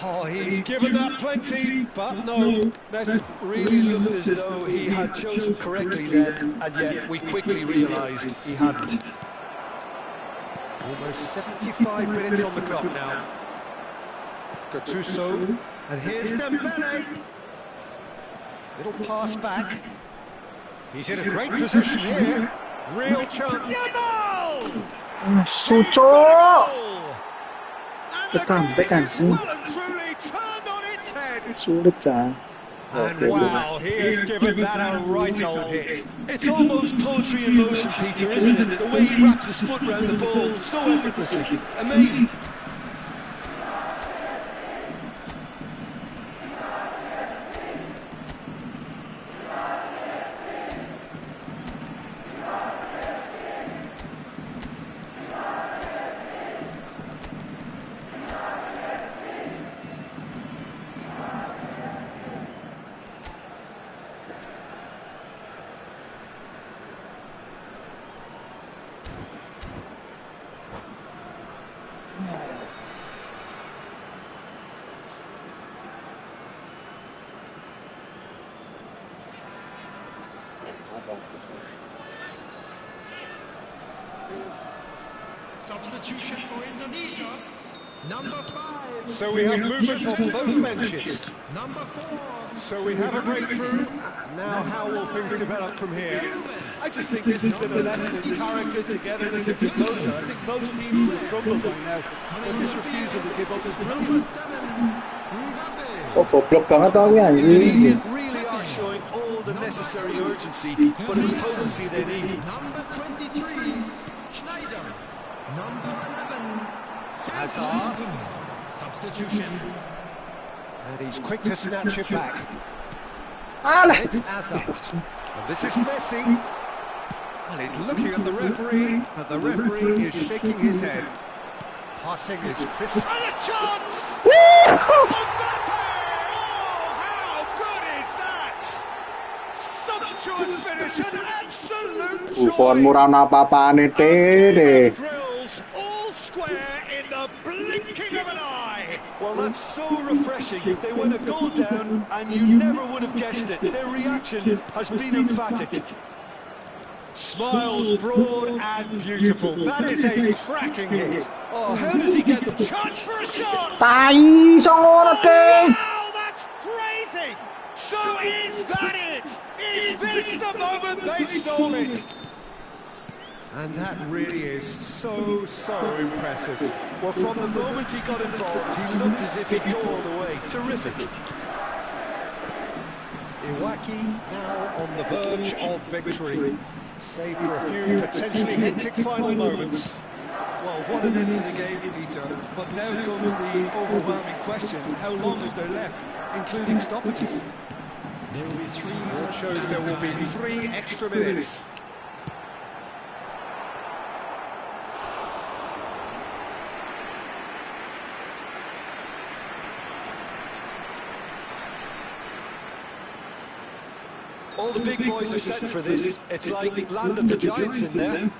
Oh, he's given that plenty, but no. Messi really looked as though he had chosen correctly then, and yet we quickly realised he hadn't. Almost 75 minutes on the clock now. Gattuso, and here's Dembele. Little pass back. He's in a great position here. Real chance. Yamal! Suco! And the Tekan, game tekan, is sih. well and truly turned on its head. Sulit ah. And wow, he has given that a right old hit. It's almost poetry in motion, Peter, isn't it? The way he wraps his foot round the ball so effortlessly. Amazing. Substitution for Indonesia. Number 5. So we have movement on both benches. Number 4. So we have a breakthrough. Now how will things develop from here? I just think this has been a lesson in character, togetherness and composure. I think most teams would have crumbled by now, but this refusal to give up is brilliant. Oh, goblok banget tau ya Indonesia anjing. really are showing all the necessary urgency, but it's potency they need. Number 23. Schneider. Number 11. Hazard. Substitution. And he's quick to snatch it back. Alah. It's Hazard. And this is Messi. And he's looking at the referee, and the referee is shaking his head. Passing is crisp. And a chance! Mbappe! Oh, how good is that? Sumptuous finish, an absolute joy. Buffon murah apa-apaan deh. Drills all square in the blinking of an eye. Well, that's so refreshing. They went a goal down, and you never would have guessed it. Their reaction has been emphatic. Smiles broad and beautiful. That is a cracking hit. Oh, how does he get the Chance for a shot. Tai songono deh. Wow, that's crazy. So is that it? Is this the moment they stole it? And that really is so impressive. Well, from the moment he got involved, he looked as if he'd go all the way. Terrific. Iwaki now on the verge of victory. Save for a few potentially hectic final moments. Well, what an end to the game, Peter. But now comes the overwhelming question. How long is there left, including stoppages? There will be 3 It minutes. shows there will be 3 extra minutes. All the big boys are set for this. It's like Land of the Giants in there.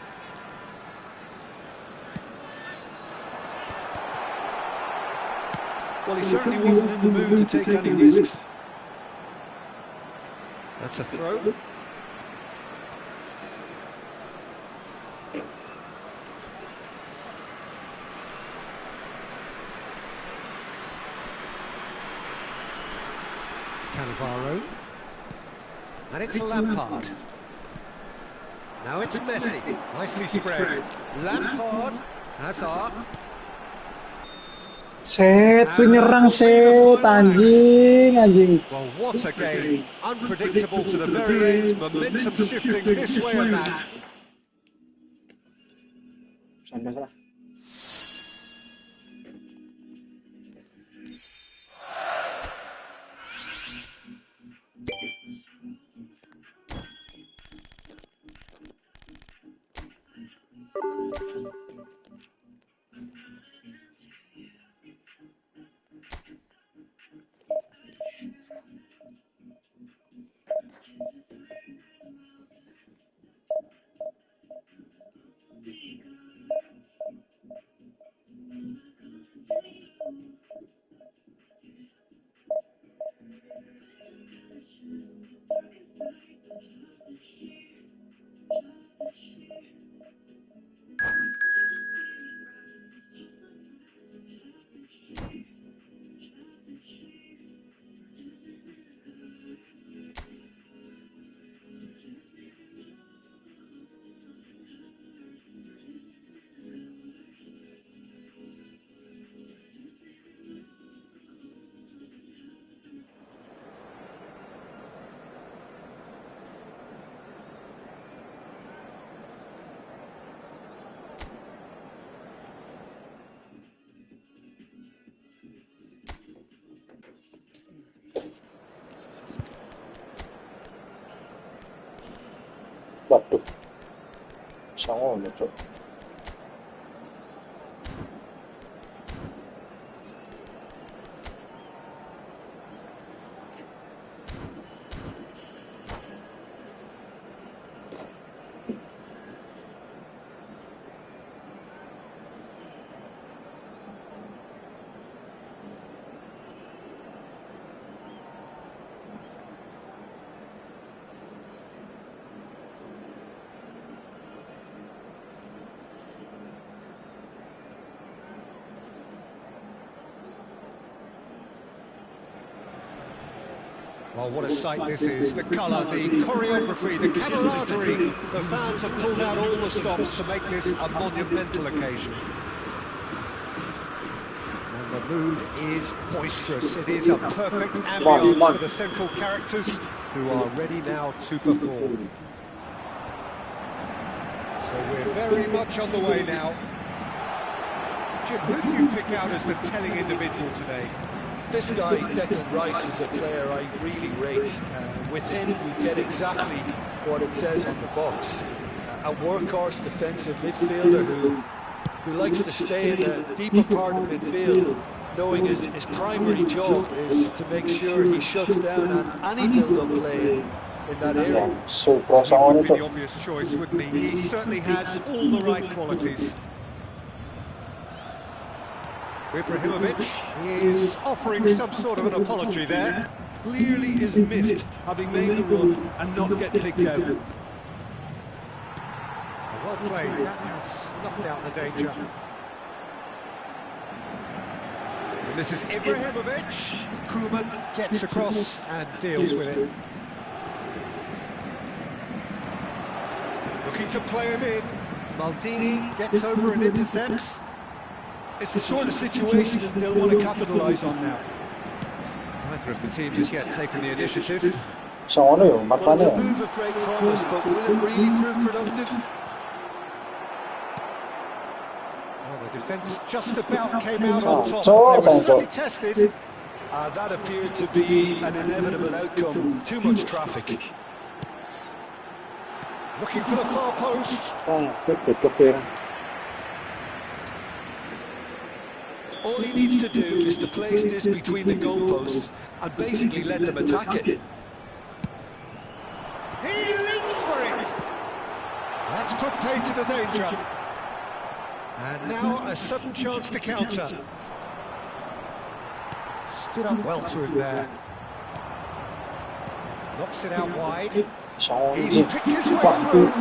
Well, he certainly wasn't in the mood to take any risks. That's a throw. Cannavaro. And it's Lampard. Now it's Messi. Nicely spread. Lampard. Hazard. Set, penyerang set, anjing. Well, what a game. Unpredictable to the very end, momentum shifting this way and that. Sana. Waduh, sangat lucu. Well, what a sight this is. The colour, the choreography, the camaraderie. The fans have pulled out all the stops to make this a monumental occasion. And the mood is boisterous. It is a perfect ambience for the central characters who are ready now to perform. So we're very much on the way now. Jim, who do you pick out as the telling individual today? This guy, Declan Rice, is a player I really rate. With him, you get exactly what it says on the box. A workhorse defensive midfielder who likes to stay in the deeper part of midfield, knowing his primary job is to make sure he shuts down any build-up play in that area. So He would be the obvious choice, wouldn't he? He certainly has all the right qualities. Ibrahimovic is offering some sort of an apology there. Clearly is miffed, having made the run and not get picked out. Well played, that has snuffed out the danger. And this is Ibrahimovic. Koeman gets across and deals with it. Looking to play him in. Maldini gets over and intercepts. It's the sort of situation that they'll want to capitalise on now. Neither of the teams has yet taken the initiative. Well, It's a move of great promise, but will it really prove productive? Well, the defence just about came out on top. They were certainly tested. That appeared to be an inevitable outcome. Too much traffic. Looking for the far post. All he needs to do is to place this between the goalposts and basically let them attack it. He leaps for it! That's put paid to the danger. And now a sudden chance to counter. Stood up well to him there. Knocks it out wide. He's picked his way through.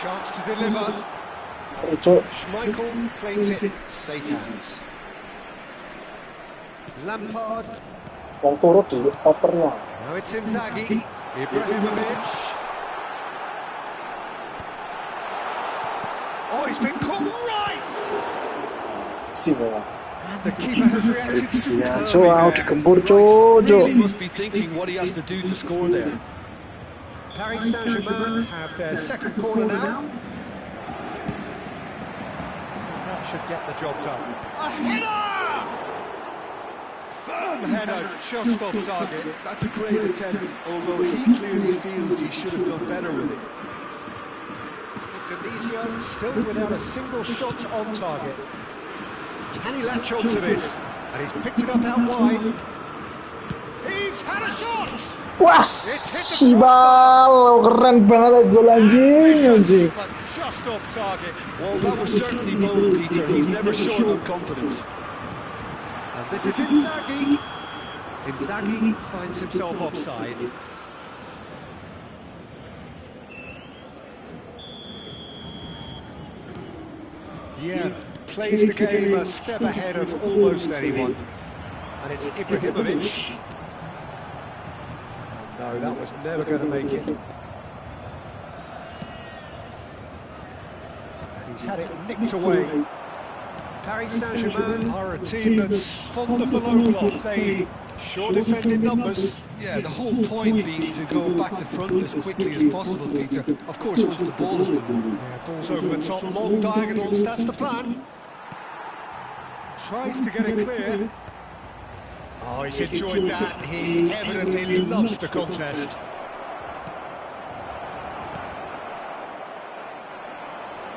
Chance to deliver. Schmeichel claims it. Safe hands. Lampard. Now it's Inzaghi. Ibrahimovic. Oh, he's been caught right! And the keeper has reacted Ya, superbly out there. dikembur, Rice really Jo. must be thinking what he has to do to score there. Paris Saint-Germain have their second corner now. And that should get the job done. A header! Firm header, just off target. That's a great attempt, although he clearly feels he should have done better with it. Indonesia still without a single shot on target. Can he latch on to this? And he's picked it up out wide. He's had a shot! Wah, sibal, keren banget gol anjing. But just off target. Well, that was certainly bold, Peter. He's never short on confidence. And this is Inzaghi. Inzaghi finds himself offside. Yeah, plays the game a step ahead of almost anyone. And it's Ibrahimovic. No, that was never going to make it. And he's had it nicked away. Paris Saint-Germain are a team that's fond of the low block. They sure defend in numbers. Yeah, the whole point being to go back to front as quickly as possible, Peter. Of course, once the ball has been won. Yeah, ball's over the top, long diagonals, that's the plan. Tries to get it clear. Oh, he's enjoyed that. He evidently loves the contest.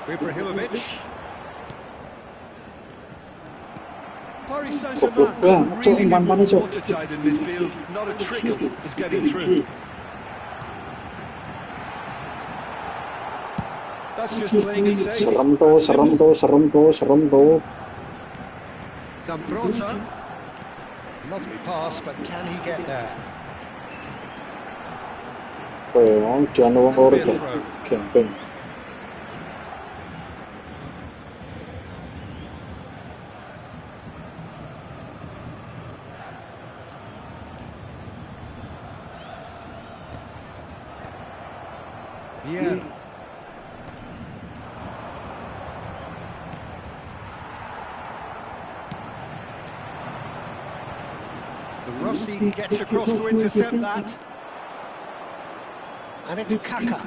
Ibrahimovic. Paris Saint-Germain are really watertight in midfield. Not a trickle is getting through. That's just playing it safe. Serem tuh. Zambrota. Lovely pass, but can he get there? Jangan lupa camping. Yeah. The Rossi gets across to intercept that. And it's Kaka.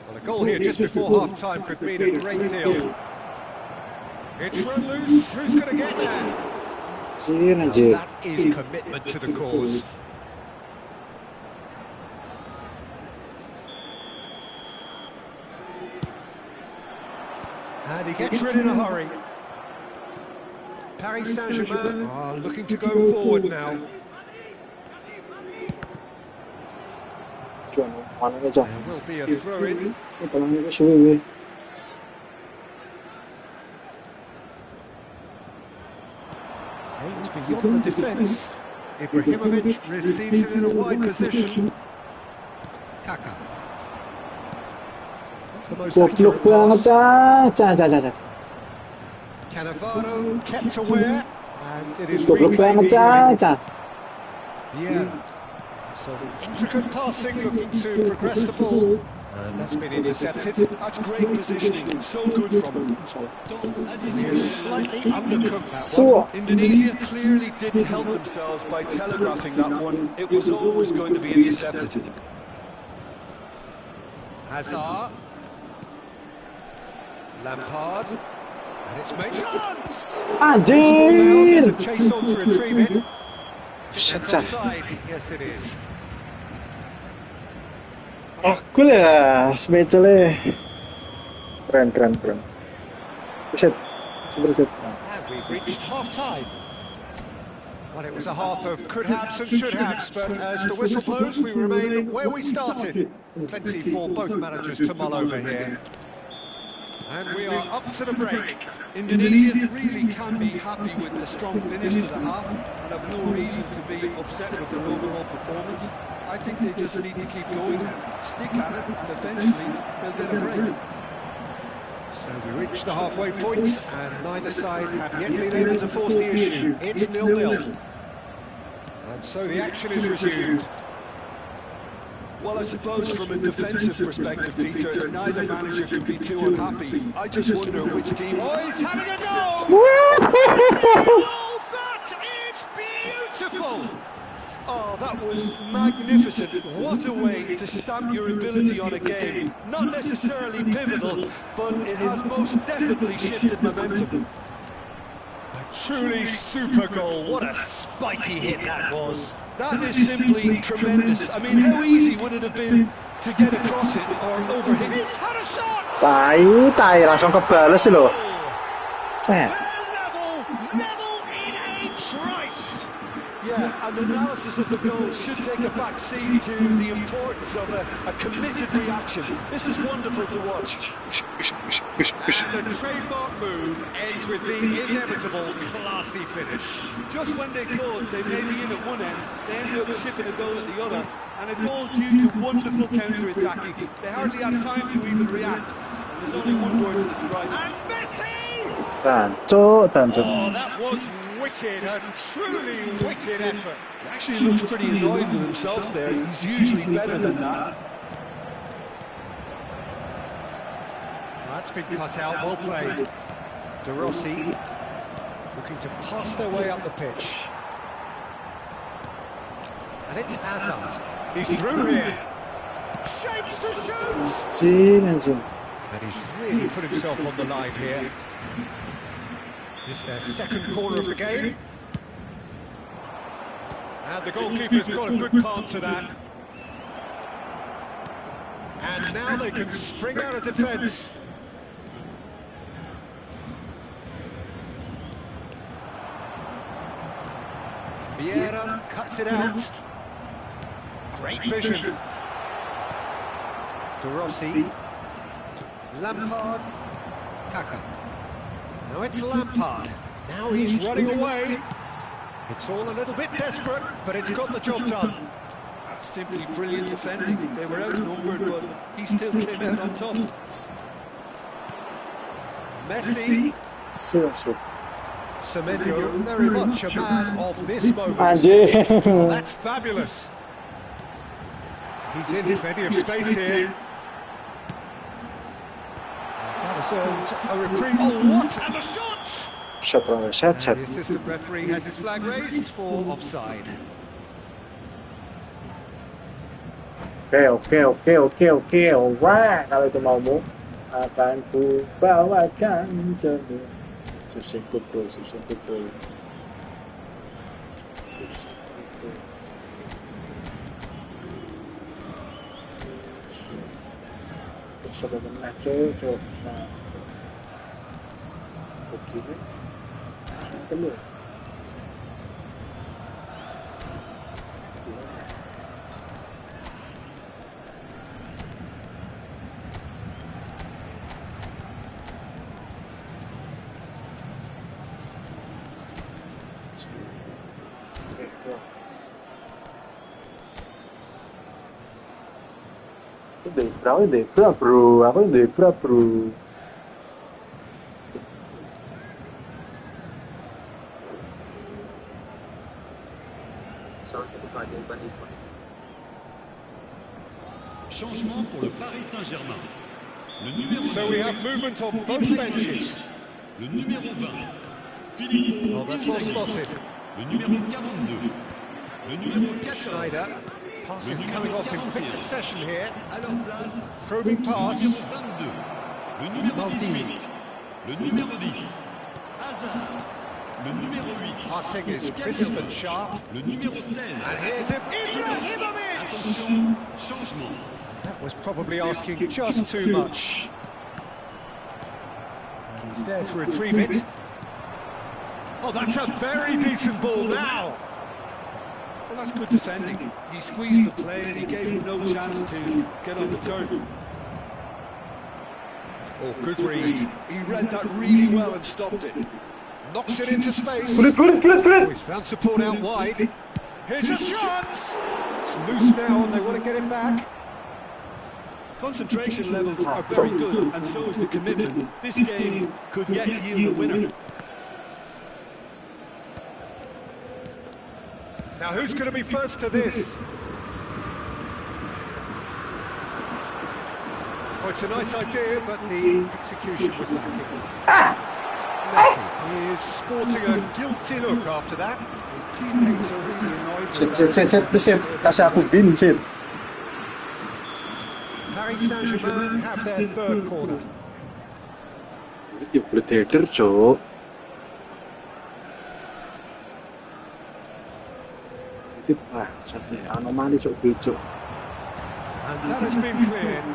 Well, a goal here just before half-time could mean a great deal. It's run loose. Who's going to get there? Now, that is commitment to the cause. And he gets rid in a hurry. Paris Saint-Germain are looking to go forward now. There will be a throw-in. Aims beyond the defence. Ibrahimovic receives it in a wide position. Kaka. Not the most accurate pass. Cannavaro kept aware, and it is reclaimed easily. Yeah. So intricate passing, looking to progress the ball. And that's been intercepted. That's great positioning, so good from him. He is slightly undercooked that one. Indonesia clearly didn't help themselves by telegraphing that one. It was always going to be intercepted. Hazard. Lampard. And it's made chance! There's a chase on to retrieve it. It's offside. Yes, it is. Cool ya, spesialnya keren. Buset, super set. And we've reached half-time. Well, it was a half of could-haves and should-haves, but as the whistle blows, we remain where we started. Plenty for both managers to mull over here. And we are up to the break. Indonesia really can be happy with the strong finish to the half and have no reason to be upset with their overall performance. I think they just need to keep going now, stick at it, and eventually they'll get a break. So we reach the halfway point, and neither side have yet been able to force the issue. It's 0-0. And so the action is resumed. Well, I suppose from a defensive perspective, Peter, neither manager can be too unhappy. I just wonder which team... Oh, he's having a go! Oh, that is beautiful! Oh, that was magnificent. What a way to stamp your ability on a game. Not necessarily pivotal, but it has most definitely shifted momentum. A truly super goal. What a spiky hit that was. That is simply tremendous. I mean, how easy would it have been to get across it or over him? He's had a shot! Tai langsung kebales sih loh. Set. Level in a trice. Yeah, and the analysis of the goal should take a back seat to the importance of a committed reaction. This is wonderful to watch. And the trademark move ends with the inevitable classy finish. Just when they thought they may be in at one end, they end up shipping a goal at the other, and it's all due to wonderful counter-attacking. They hardly had time to even react, and there's only one word to describe it. And Messi! Tancuk. Oh, that was wicked, a truly wicked effort. He actually looks pretty annoyed with himself there. He's usually better than that. That's been cut out, well played. De Rossi looking to pass their way up the pitch. And it's Hazard. He's through here. Shapes to shoot! Anjing. And he's really put himself on the line here. This is their second corner of the game. And the goalkeeper's got a good palm to that. And now they can spring out of defence. Vieira cuts it out. Great vision. De Rossi. Lampard. Kaka. Now it's Lampard. Now he's running away. It's all a little bit desperate, but it's got the job done. That's simply brilliant defending. They were outnumbered, but he still came out on top. Messi. Seriously. Semenyo, very much a man of this moment. Anjing. Oh, that's fabulous. He's in plenty of space here. That has earned a reprieve. Oh, what? And the shot! Set er set. And the assistant referee has his flag raised for offside. Oke. Wah, kalau itu maumu akan ku bawakan cermin. Sip bro. Coba menang, coba. Oke. Telur. Debra bro, aku Debra bro. Changement pour le Paris Saint-Germain. Le numéro So we have movement on both benches. Le numéro 20, Philippe. Oh, that's well spotted. Le numéro 42, le numéro 14. Schneider. Passes coming off in quick succession here. À leur place, Probing pass. le numéro 22, le numéro Maldini. 18, le numéro 10, Hazard, le numéro 8, Passing is crisp and sharp. le numéro 16. And here's Ibrahimovic! Attention, changement. That was probably asking just too much. And he's there to retrieve it. Oh, that's a very decent ball now. Well, that's good defending. He squeezed the play and he gave him no chance to get on the turn. Oh, good read. He read that really well and stopped it. Knocks it into space. Kulit. Oh, he's found support out wide. Here's a chance! It's loose now and they want to get it back. Concentration levels are very good, and so is the commitment. This game could yet yield a winner. Now who's going to be first to this? Well, it's a nice idea, but the execution was lacking. Messi is sporting a guilty look after that. His teammates are really annoyed with Sip. Kasih aku bin, sip. Paris Saint-Germain have their third corner. Dia boleh header, Cok. Itu bangsat ya, anomali Cok, Cok. And that has been cleared.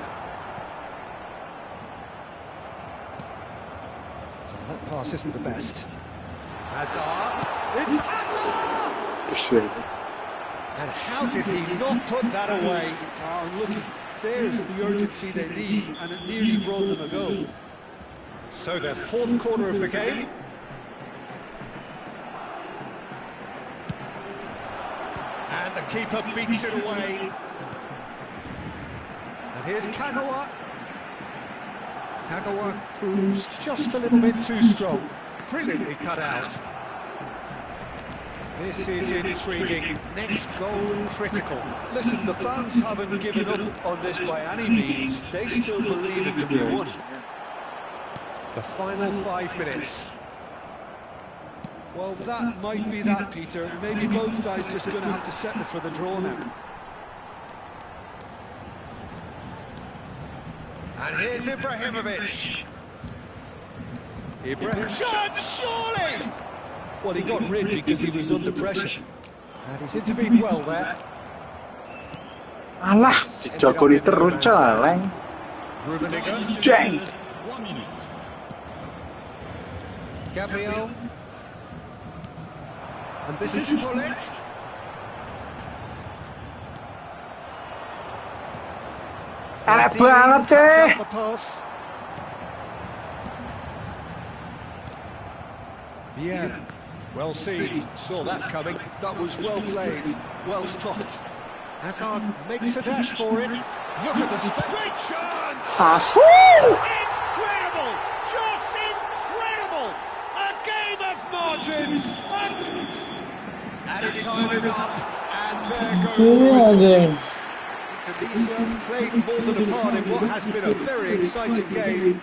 That pass isn't the best. Hazard. It's Hazard! And how did he not put that away? Oh, look, there's the urgency they need, and it nearly brought them a goal. So their fourth corner of the game. And the keeper beats it away. And here's Kagawa. Kagawa proves just a little bit too strong. Brilliantly cut out. This is intriguing. Next goal critical. Listen, the fans haven't given up on this by any means. They still believe it can be won. The final 5 minutes. Well, that might be that, Peter. Maybe both sides just going to have to settle for the draw now. And here's Ibrahimovic. Ibrahim shot, surely! Well, he got rid because he was under pressure. And he's intervened well there. Alah, dijagoni terus, Celeng. Rummenigge. Jeng. 1 minute. Gabriel. And this is Hullet. Elek banget, sih. The pass. Yeah, well seen. Saw that coming. That was well played, well stopped. Hazard makes a dash for it. Look at the great chance! Asu. Incredible! Just incredible! A game of margins! Added time is up, and there goes the whistle. Tunisia played more than a part in what has been a very exciting game.